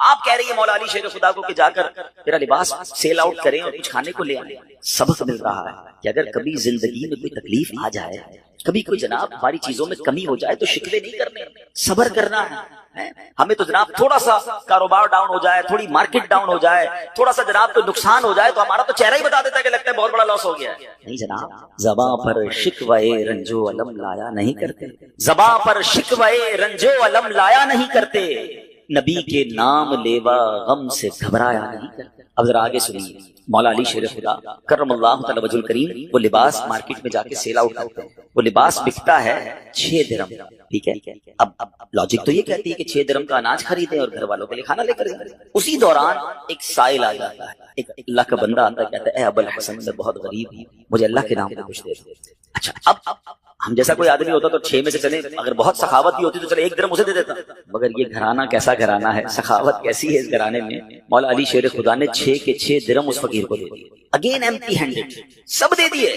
Speaker 1: آپ کہہ رہی ہیں مولا علی شیر خدا کو کہ جا کر میرا لباس سیل آؤٹ کریں اور کچھ کھانے کو لے آئیں. سبق مل رہا ہے کہ اگر کبھی زندگی میں کوئی تکلیف آ جائے، کبھی کوئی جناب ہماری چیزوں میں کمی ہو جائے تو شکوے نہیں کرنے، صبر کرنا ہے. ہمیں تو جناب تھوڑا سا کاروبار ڈاؤن ہو جائے، تھوڑی مارکیٹ ڈاؤن ہو جائے، تھوڑا سا جناب کوئی نقصان ہو جائے تو ہمارا تو چہرہ ہی بتا دیتا ہے کہ لگتا ہے بہت بڑا لاس ہو گیا ہے. نہیں جناب، زباں پر شکوے رنجو علم لایا نہیں کرتے، زباں پر شکوے رنجو علم لایا نہیں کرتے، نبی کے نام لیوا غم سے گھبرایا نہیں کرتے. اب ذرا آگے سنیے. مولا علی شیر خدا کرم اللہ تعالی وجہ الکریم وہ لباس مارکیٹ میں جا کے سیل آؤٹ کرتے ہیں. وہ لباس بکتا ہے 6 درہم. ٹھیک ہے، اب لاجک تو یہ کہتی ہے کہ 6 درہم کا اناج خریدیں اور گھر والوں کے لیے کھانا لے کر جائیں. اسی دوران ایک سائل آ جاتا ہے، ایک اللہ کا بندہ آتا ہے، کہتا ہے اے ابو الحسن میں بہت غریب ہوں، مجھے اللہ کے نام پہ کچھ دے دو. اچھا، اب ہم جیسا کوئی آدمی ہوتا تو 6 میں سے چلے، اگر بہت سخاوت بھی ہوتی تو چلے 1 درہم اسے دے دیتا. مگر یہ گھرانہ کیسا گھرانہ ہے، سخاوت کیسی ہے اس گھرانے میں. مولا علی شیر خدا نے 6 کے 6 درہم اس فقیر کو دے دیے. اگین ایمپٹی ہینڈڈ، سب دے دیے.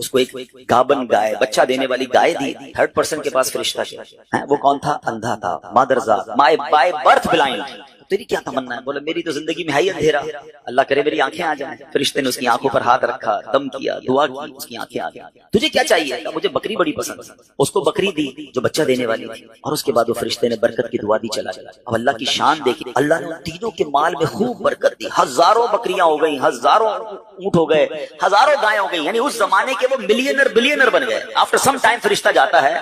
Speaker 1: اس کو ایک گابن گائے بچہ دینے والی گائے دی. تھرڈ پرسن کے پاس فرشتہ کیا, وہ کون تھا؟ اندھا تھا, مادرزاد, بائی برتھ بلائنڈ. تیری کیا تمنا ہے؟ بولا میری تو زندگی میں ہے ہی اندھیرا, اللہ کرے میری آنکھیں آ جائیں. فرشتے نے اس کی آنکھوں پر ہاتھ رکھا, دم کیا, دعا کی, اس کی آنکھیں آ گئی. تجھے کیا چاہیے؟ مجھے بکری بڑی پسند. اس کو بکری دی جو بچہ دینے والی تھی, اور اس کے بعد وہ فرشتے نے برکت کی دعا دی, چلا گیا. اب اللہ کی شان دیکھی, اللہ نے تینوں کے مال میں خوب برکت دی. ہزاروں بکریاں ہو گئی, ہزاروں اونٹ ہو گئے, ہزاروں گائیں ہو گئی. یعنی اس زمانے کے وہ ملینر بلینر بن گئے. آفٹر سم ٹائم فرشتہ جاتا ہے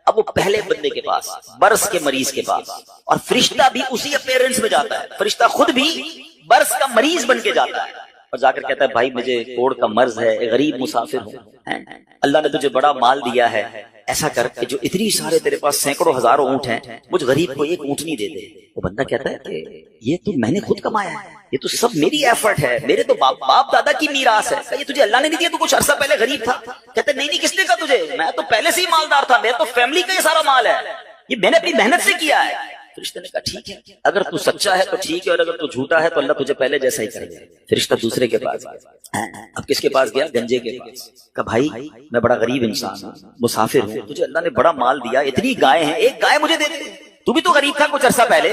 Speaker 1: اب وہ پہلے بندے کے پاس, برس کے مریض کے پاس, اور فرشتہ بھی اسی اپیرنس میں جاتا ہے. فرشتہ خود بھی برس کا مریض بن کے جاتا ہے اور جا کر کہتا ہے بھائی مجھے کوڑ کا مرض ہے, غریب مسافر ہوں, اللہ نے تجھے بڑا مال دیا ہے, ایسا کر کہ جو اتنی سارے تیرے پاس سینکڑوں ہزاروں اونٹ ہیں, مجھ غریب کو ایک اونٹنی دے دے. وہ بندہ کہتا ہے کہ یہ تو میں نے خود کمایا ہے, یہ تو سب میری ایفرٹ ہے, میرے تو باپ دادا کی میراث ہے. یہ تجھے اللہ نے نہیں دیا, تو کچھ عرصہ پہلے غریب تھا. کہتا ہے نہیں کس نے کہا تجھے, میں تو پہلے سے ہی مالدار تھا, میرے تو فیملی کا یہ سارا مال ہے, یہ میں نے اپنی محنت سے کیا ہے. فرشتے نے کہا ٹھیک ہے, اگر تو سچا ہے تو ٹھیک ہے, اور اگر تو جھوٹا ہے تو اللہ تجھے پہلے جیسا ہی کرے گا. فرشتہ دوسرے کے پاس گیا. اب کس کے پاس گیا؟ گنجے کے پاس. کہا بھائی میں بڑا غریب انسان ہوں, مسافر ہوں, تجھے اللہ نے بڑا مال دیا, اتنی گائے ہیں, ایک گائے مجھے دے دے. تو بھی تو غریب تھا کچھ عرصہ پہلے.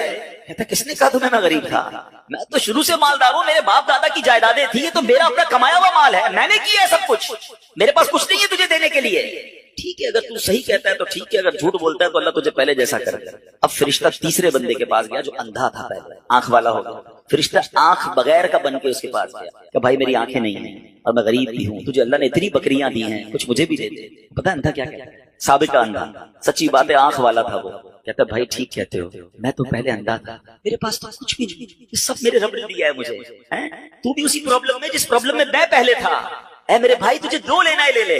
Speaker 1: کہتا کس نے کہا تمہیں میں غریب تھا؟ میں تو شروع سے مالدار ہوں, میرے باپ دادا کی جائیدادیں تھی, یہ تو میرا اپنا کمایا ہوا مال ہے, میں نے کیا ہے سب کچھ, میرے پاس کچھ نہیں ہے تجھے دینے کے لیے. ٹھیک ہے, اگر تو صحیح کہتا ہے تو ٹھیک ہے, اگر جھوٹ بولتا ہے تو اللہ تجھے پہلے جیسا کرے گا. اب فرشتہ تیسرے بندے کے پاس گیا جو اندھا تھا, پہلے آنکھ والا ہو گیا. فرشتہ آنکھ بغیر کا بن کے اس کے پاس گیا کہ بھائی میری آنکھیں نہیں ہیں اور میں غریب بھی ہوں, تجھے اللہ نے اتنی بکریاں دی ہیں, کچھ مجھے بھی دے دے. پتہ اندھا کیا کہتا ہے؟ سابقہ اندھا, سچی بات ہے, آنکھ والا تھا. وہ کہتا بھائی ٹھیک کہتے ہو, میں تو پہلے اندھا تھا, میرے پاس تو کچھ بھی نہیں, یہ سب میرے رب نے دیا ہے مجھے. تو بھی اسی پرابلم میں جس پرابلم میں میں پہلے تھا. اے میرے بھائی تجھے جو لینا ہے لے لے,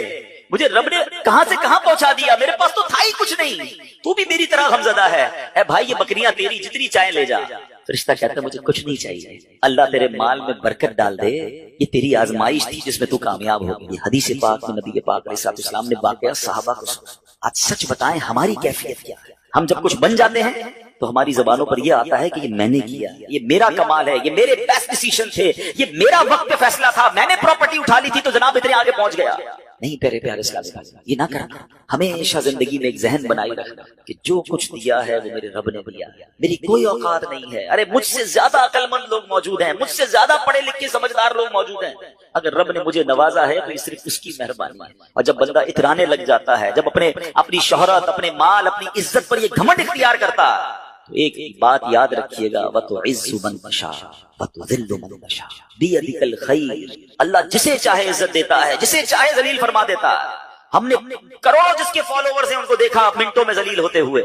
Speaker 1: مجھے رب نے کہاں سے کہاں پہنچا دیا, میرے پاس تو تھا ہی کچھ نہیں, تو بھی میری طرح غمزدہ ہے. اے بھائی یہ بکریاں تیری, جتنی چاہیں لے جا. فرشتہ کہتا ہے مجھے کچھ نہیں چاہیے, اللہ تیرے مال میں برکت ڈال دے, یہ تیری آزمائش تھی جس میں تو کامیاب ہو گئی. حدیث پاک میں نبی پاک علیہ السلام نے واقعہ صحابہ کو سنا. آج سچ بتائیں ہماری کیفیت کیا ہے؟ ہم جب کچھ بن جاتے ہیں تو ہماری زبانوں پر یہ آتا ہے کہ یہ میں نے کیا, یہ میرا کمال ہے, یہ میرے بیسٹ ڈیسیژن تھے, یہ میرا وقت پہ فیصلہ تھا, میں نے پراپرٹی اٹھا لی تھی تو جناب اتنے آگے پہنچ گیا. نہیں پیارے پیارے اسلامی بھائی, یہ نہ کرنا. ہمیشہ زندگی میں ایک ذہن بنائی رکھنا کہ جو کچھ دیا ہے وہ میرے رب نے دیا, میری کوئی اوقات نہیں ہے. ارے مجھ سے زیادہ عقل مند لوگ موجود ہیں, مجھ سے زیادہ پڑھے لکھے سمجھدار لوگ موجود ہیں. اگر رب نے مجھے نوازا ہے تو یہ صرف اس کی مہربانی ہے. اور جب بندہ اترانے لگ جاتا ہے, جب اپنی شہرت, اپنے مال, اپنی عزت پر یہ گھمنڈ اختیار کرتا, تو ایک بات یاد رکھیے گا, وَتُعِزُّ مَن تَشَاءُ وَتُذِلُّ مَن تَشَاءُ بِيَدِكَ الْخَيْرُ. اللہ جسے چاہے عزت دیتا ہے, جسے چاہے ذلیل فرما دیتا ہے. ہم نے کروڑوں جس کے فالوورز ہیں ان کو دیکھا منٹوں میں ذلیل ہوتے ہوئے,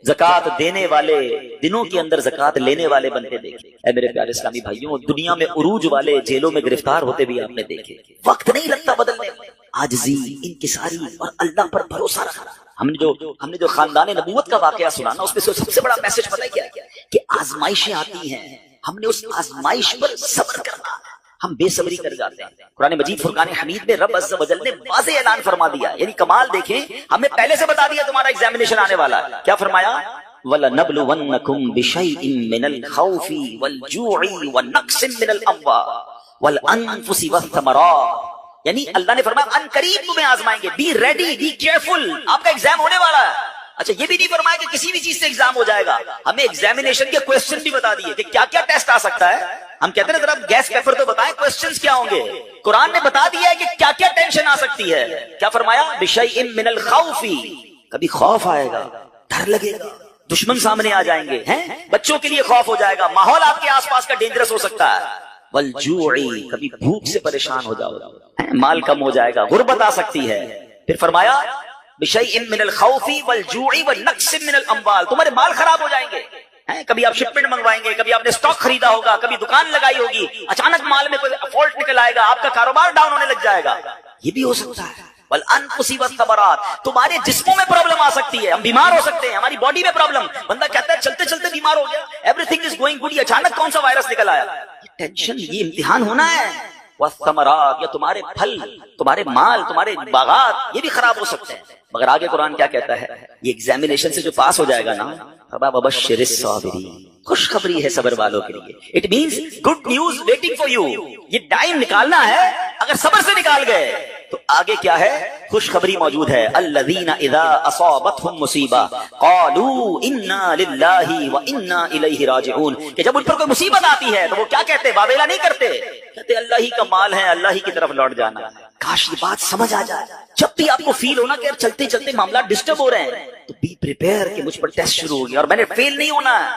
Speaker 1: زکات دینے والے دنوں کے اندر زکات لینے والے بنتے دیکھے. اے میرے پیارے اسلامی بھائیوں, دنیا میں عروج والے جیلوں میں گرفتار ہوتے بھی آپ نے دیکھے. وقت نہیں لگتا بدلنے میں. عاجزی, انکساری اور اللہ پر بھروسہ رکھنا. ہم نے جو خاندان نبوت کا واقعہ سنا نا, اس میں سب سے بڑا میسج پتہ ہے کیا ہے؟ کہ آزمائشیں آتی ہیں, ہم نے اس آزمائش پر صبر کرنا. ہم بے صبری کر جاتے ہیں. قرآن مجید فرقان حمید میں رب عز و جل نے واضح اعلان فرما دیا, یعنی کمال دیکھیں, ہمیں پہلے سے بتا دیا تمہارا ایگزامینیشن آنے والا ہے. کیا فرمایا؟ وَلَنَبْلُوَنَّكُمْ بِشَيْءٍ مِّنَ الْخَوْفِ وَالْجُوعِ وَنَقْصٍ مِّنَ الْأَمْوَالِ وَالْأَنفُسِ وَالثَّمَرَاتِ. یعنی اللہ نے فرمایا ان قریب تمہیں آزمائیں گے, بی ریڈی, بی کیئرفل, آپ کا ایگزام ہونے والا ہے. اچھا یہ بھی نہیں فرمایا کہ کسی بھی چیز سے ایگزام ہو جائے گا, ہمیں ایگزامینیشن کے کوسچن بھی بتا دیے کہ کیا کیا ٹیسٹ آ سکتا ہے. ہم کہتے ہیں ذرا گیس پیپر تو بتائیں کوسچنز کیا ہوں گے. قرآن نے بتا دیا ہے کہ کیا کیا ٹینشن آ سکتی ہے. کیا فرمایا؟ بِشَيْءٍ مِّنَ الْخَوْفِ, کبھی خوف آئے گا, ڈر لگے گا, دشمن سامنے آ جائیں گے, بچوں کے لیے خوف ہو جائے گا, ماحول آپ کے آس پاس کا ڈینجرس ہو سکتا ہے. وَالْجُوعِ, کبھی بھوک سے پریشان ہو جاؤ گا, مال کم ہو جائے گا, غربت آ سکتی ہے. پھر فرمایا بِشَيْءٍ مِّنَ الْخَوْفِ وَالْجُوعِ وَنَقْصٍ مِّنَ الْأَمْوَالِ, تمہارے مال خراب ہو جائیں گے. کبھی آپ شپمنٹ منگوائیں گے, کبھی آپ نے سٹاک خریدا ہوگا, کبھی دکان لگائی ہوگی, اچانک مال میں کوئی فالٹ نکل آئے گا, آپ کا کاروبار ڈاؤن ہونے لگ جائے گا. یہ بھی ہو سکتا ہے. وَالْأَنفُسِ وَالثَّمَرَاتِ, تمہارے جسموں میں پرابلم آ سکتی ہے, ہم بیمار ہو سکتے ہیں, ہماری باڈی میں پرابلم. بندہ کہتا ہے چلتے چلتے بیمار ہو گیا, every thing is going good, اچانک کون سا وائرس نکل آیا. یہ ٹینشن, یہ امتحان ہونا ہے. والثمرات, یا تمہارے پھل, تمہارے مال, تمہارے باغات, یہ بھی خراب ہو سکتے ہیں. مگر آگے قرآن کیا کہتا ہے؟ یہ ایگزامینیشن سے جو پاس ہو جائے گا نا, فَبَشِّرِ الصَّابِرِينَ, خوشخبری ہے صبر والوں کے لیے. It means good news waiting for you. یہ ٹائم نکالنا ہے, اگر صبر سے نکال گئے تو آگے کیا ہے؟ خوشخبری موجود ہے، الذین اذا اصابتهم مصیبہ قالوا انا للہ وانا الیہ راجعون، کہ جب ان پر کوئی مصیبت آتی ہے تو وہ کیا کہتے؟ واویلا نہیں کرتے، کہتے اللہ ہی کا مال ہے، اللہ ہی کی طرف لوٹ جانا۔ کاش یہ بات سمجھ آ جائے، جب بھی آپ کو فیل ہونا کہ چلتے چلتے معاملات ڈسٹرب ہو رہے ہیں تو بی پریپیئر کہ مجھ پر ٹیسٹ شروع ہو گیا اور میں نے فیل نہیں ہونا ہے،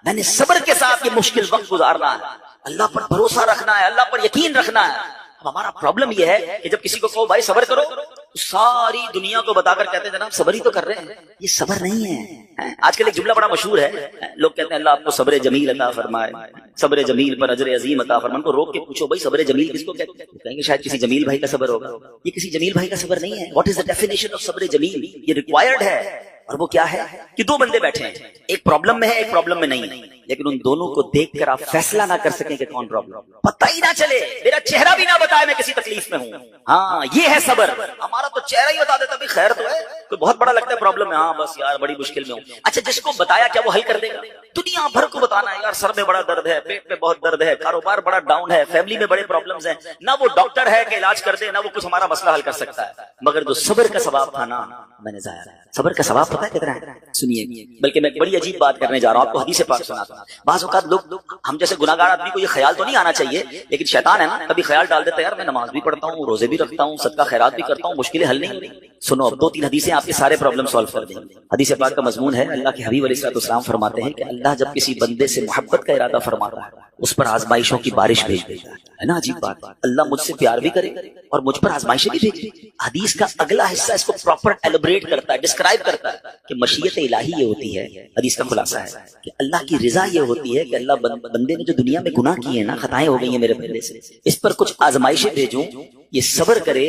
Speaker 1: میں نے صبر کے ساتھ یہ مشکل وقت گزارنا ہے، اللہ پر بھروسہ رکھنا ہے، اللہ پر یقین رکھنا ہے۔ اب ہمارا پرابلم یہ ہے کہ جب کسی کو کہو بھائی صبر کرو تو ساری دنیا کو بتا کر کہتے ہیں جناب صبر ہی تو کر رہے ہیں، یہ صبر نہیں ہے۔ آج کل ایک جملہ بڑا مشہور ہے، لوگ کہتے ہیں اللہ آپ کو صبر جمیل عطا فرمائے، صبر جمیل پر اجر عظیم عطا فرمائے۔ ان کو روک کے پوچھو بھائی صبر جمیل کس کو کہتے ہیں؟ کہیں گے شاید کسی جمیل بھائی کا صبر ہوگا، یہ کسی جمیل بھائی کا صبر نہیں ہے۔ What is the definition of صبر جمیل؟ یہ ریکوائرڈ ہے، اور وہ کیا ہے کہ دو بندے بیٹھے ہیں، ایک پرابلم میں ہے ایک پرابلم میں نہیں ہے، لیکن ان دونوں کو دیکھ کر آپ فیصلہ نہ کر سکیں کہ کون پرابلم، پتہ ہی نہ چلے، میرا چہرہ بھی نہ بتائے میں کسی تکلیف میں ہوں۔ ہاں یہ ہے صبر، ہمارا تو چہرہ ہی بتا دیتا بھی خیر تو ہے، کوئی بہت بڑا لگتا ہے پرابلم ہے، ہاں بس یار بڑی مشکل میں ہوں۔ اچھا جس کو بتایا کیا وہ حل کر دے گا؟ دنیا بھر کو بتانا ہے یار سر میں بڑا درد ہے، پیٹ میں بہت درد ہے، کاروبار بڑا ڈاؤن ہے، فیملی میں بڑے پرابلمز ہیں، نہ وہ ڈاکٹر ہے کہ علاج کر دے، نہ وہ کچھ ہمارا مسئلہ حل کر سکتا ہے، مگر جو صبر کا ثواب تھا نا میں نے ضائع۔ صبر کا ثواب پتہ ہے کتنا ہے؟ سنیے، بلکہ میں بڑی عجیب بات کرنے جا رہا ہوں، آپ کو حدیث پاک سناتا ہوں۔ بعض اوقات لوگ ہم جیسے گناہگار آدمی کو یہ خیال تو نہیں آنا چاہیے، لیکن شیطان ہے نا کبھی خیال ڈال دیتا ہے یار میں نماز بھی پڑھتا ہوں، روزے بھی رکھتا ہوں، صدقہ خیرات بھی کرتا ہوں، مشکلیں حل نہیں ہو رہی۔ سنو اب 2-3 حدیثیں آپ کے سارے پرابلم سالو کر دیں گے۔ حدیث پاک کا مضمون ہے، اللہ کے حبیب علیہ السلام فرماتے ہیں کہ اللہ جب کسی بندے سے محبت کا ارادہ فرماتا ہے اس پر آزمائشوں کی بارش بھیج دیتا ہے نا عجیب بات، اللہ مجھ سے پیار بھی کرے اور مجھ پر آزمائشیں بھی بھیجے۔ حدیث کا اگلا حصہ اس کو پراپر ایلوبریٹ کرتا ہے، ڈسکرائب کرتا ہے کہ مشیت الہی یہ ہوتی ہے، حدیث کا خلاصہ ہے کہ اللہ کی رضا یہ ہوتی ہے کہ اللہ بندے نے جو دنیا میں گناہ کیے ہیں نا، خطائیں ہو گئی ہیں میرے بندے سے، اس پر کچھ آزمائشیں بھیجوں، یہ صبر کرے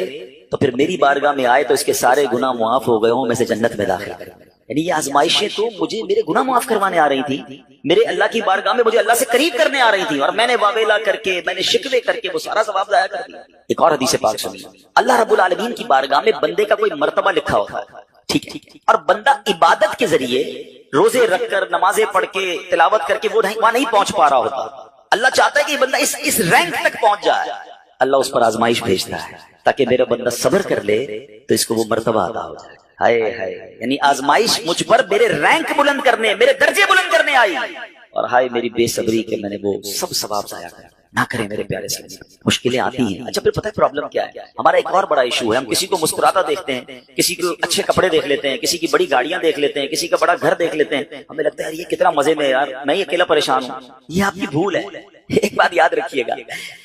Speaker 1: تو پھر میری بارگاہ میں آئے تو اس کے سارے گناہ معاف ہو گئے ہوں، میں سے جنت میں داخل کرے۔ یعنی یہ آزمائشیں تو مجھے میرے گناہ معاف کروانے آ رہی تھی، میرے اللہ کی بارگاہ میں مجھے اللہ سے قریب کرنے آ رہی تھی، اور میں نے واویلا کر کے میں نے شکوے کر کے وہ سارا ثواب ضائع کر دیا۔ ایک اور حدیث پاک سنیے، اللہ رب العالمین کی بارگاہ میں بندے کا کوئی مرتبہ لکھا ہوتا ہے، ٹھیک ہے، اور بندہ عبادت کے ذریعے روزے رکھ کر نمازیں پڑھ کے تلاوت کر کے وہ وہاں نہیں پہنچ پا رہا ہوتا، اللہ چاہتا ہے کہ یہ بندہ اس رینک تک پہنچ جائے، اللہ اس پر آزمائش بھیجتا ہے تاکہ میرا بندہ صبر کر لے تو اس کو وہ مرتبہ عطا ہو جائے۔ ہائے ہائے، یعنی آزمائش مجھ پر میرے رینک بلند کرنے، میرے درجے بلند کرنے آئی، اور ہائے میری بے صبری کہ میں نے وہ سب ثواب ضائع کر نہ کرے میرے پیارے سے۔ مشکلیں آتی ہیں، اچھا پھر پتہ ہے پرابلم کیا ہے؟ ہمارا ایک اور بڑا ایشو ہے، ہم کسی کو مسکراتا دیکھتے ہیں، کسی کو اچھے کپڑے دیکھ لیتے ہیں، کسی کی بڑی گاڑیاں دیکھ لیتے ہیں، کسی کا بڑا گھر دیکھ لیتے ہیں، ہمیں لگتا ہے یار یہ کتنا مزے میں ہے یار، میں ہی اکیلا پریشان ہوں۔ یہ آپ کی بھول ہے۔ ایک بات یاد رکھیے گا،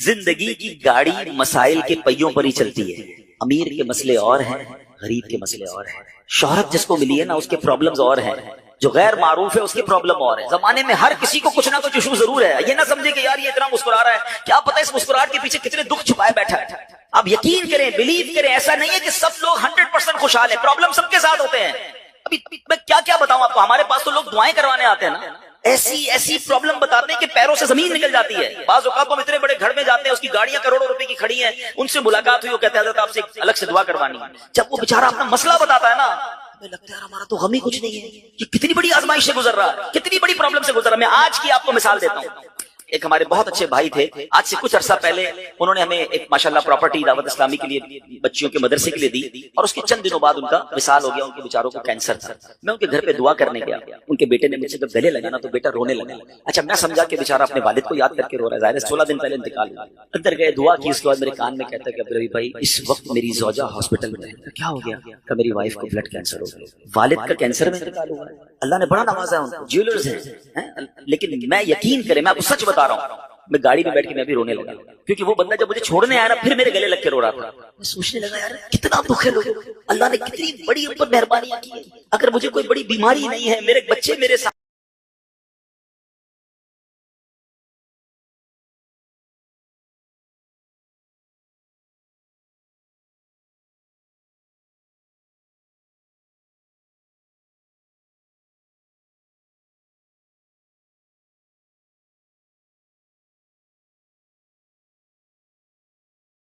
Speaker 1: زندگی کی گاڑی مسائل کے پہیوں پر ہی چلتی ہے، امیر کے مسئلے اور ہیں، غریب کے مسئلے اور ہیں، شہرت جس کو ملی ہے نا اس کے پرابلمز اور ہیں، جو غیر معروف ہے اس کی پرابلم اور ہے۔ زمانے میں ہر کسی کو کچھ نہ کچھ ایشو ضرور ہے، یہ نہ سمجھے کہ یار یہ اتنا مسکرا رہا ہے، کیا پتہ اس مسکراہٹ کے پیچھے کتنے دکھ چھپائے بیٹھا ہے۔ آپ یقین کریں، بلیو کریں، ایسا نہیں ہے کہ سب لوگ 100% خوشحال ہیں، پرابلم سب کے ساتھ ہوتے ہیں۔ ابھی میں کیا کیا بتاؤں آپ کو، ہمارے پاس تو لوگ دعائیں کروانے آتے ہیں نا، ایسی پرابلم بتاتے ہیں کہ پیروں سے زمین نکل جاتی ہے۔ بعض اوقات ہم اتنے بڑے گھر میں جاتے ہیں، اس کی گاڑیاں کروڑوں روپے کی کھڑی ہیں، ان سے ملاقات ہوئی، وہ کہتے ہیں حضرت آپ سے الگ سے دعا کروانی ہے۔ جب وہ بیچارہ اپنا مسئلہ بتاتا ہے نا، ہمیں لگتا ہے ہمارا تو غم ہی کچھ نہیں ہے، یہ کتنی بڑی آزمائش سے گزر رہا ہے، کتنی بڑی پرابلم سے گزر رہا ہے۔ میں آج کی آپ کو مثال دیتا ہوں، ایک ہمارے بہت اچھے بھائی تھے، آج سے کچھ عرصہ پہلے انہوں نے ہمیں ایک ماشاءاللہ پراپرٹی دعوت اسلامی کے لیے بچیوں کے مدرسے کے لیے دی، اور اس کے چند دنوں بعد ان کا وصال ہو گیا، ان کے بیچاروں کو کینسر تھا۔ میں ان کے گھر پہ دعا کرنے گیا، ان کے بیٹے نے مجھ سے جب گلے لگا نا تو بیٹا رونے لگا۔ اچھا میں سمجھا کہ بیچارہ اپنے والد کو یاد کر کے رو رہا ہے، ظاہر ہے 16 دن پہلے انتقال ہوا۔ اندر گئے، دعا کی، اس کے بعد میرے کان میں کہتا ہے کہ عبدالرحیم بھائی اس وقت میری زوجہ ہاسپٹل میں ہے۔ کیا ہو گیا؟ کہ میری وائف کو بلڈ کینسر ہو گیا، والد کا کینسر میں انتقال ہوا ہے۔ اللہ نے بڑا نوازا ہے ان کو، جیولرز ہیں، لیکن میں یقین کریں، میں آپ کو سچ بتا رہا ہوں، میں گاڑی میں بیٹھ کے میں بھی رونے لگا، کیونکہ وہ بندہ جب مجھے چھوڑنے آیا نا پھر میرے گلے لگ کے رو رہا تھا۔ میں سوچنے لگا یار کتنا دکھ ہے لوگوں، اللہ نے کتنی بڑی اوپر مہربانیاں کی ہے۔ اگر مجھے کوئی بڑی بیماری نہیں ہے، میرے بچے میرے ساتھ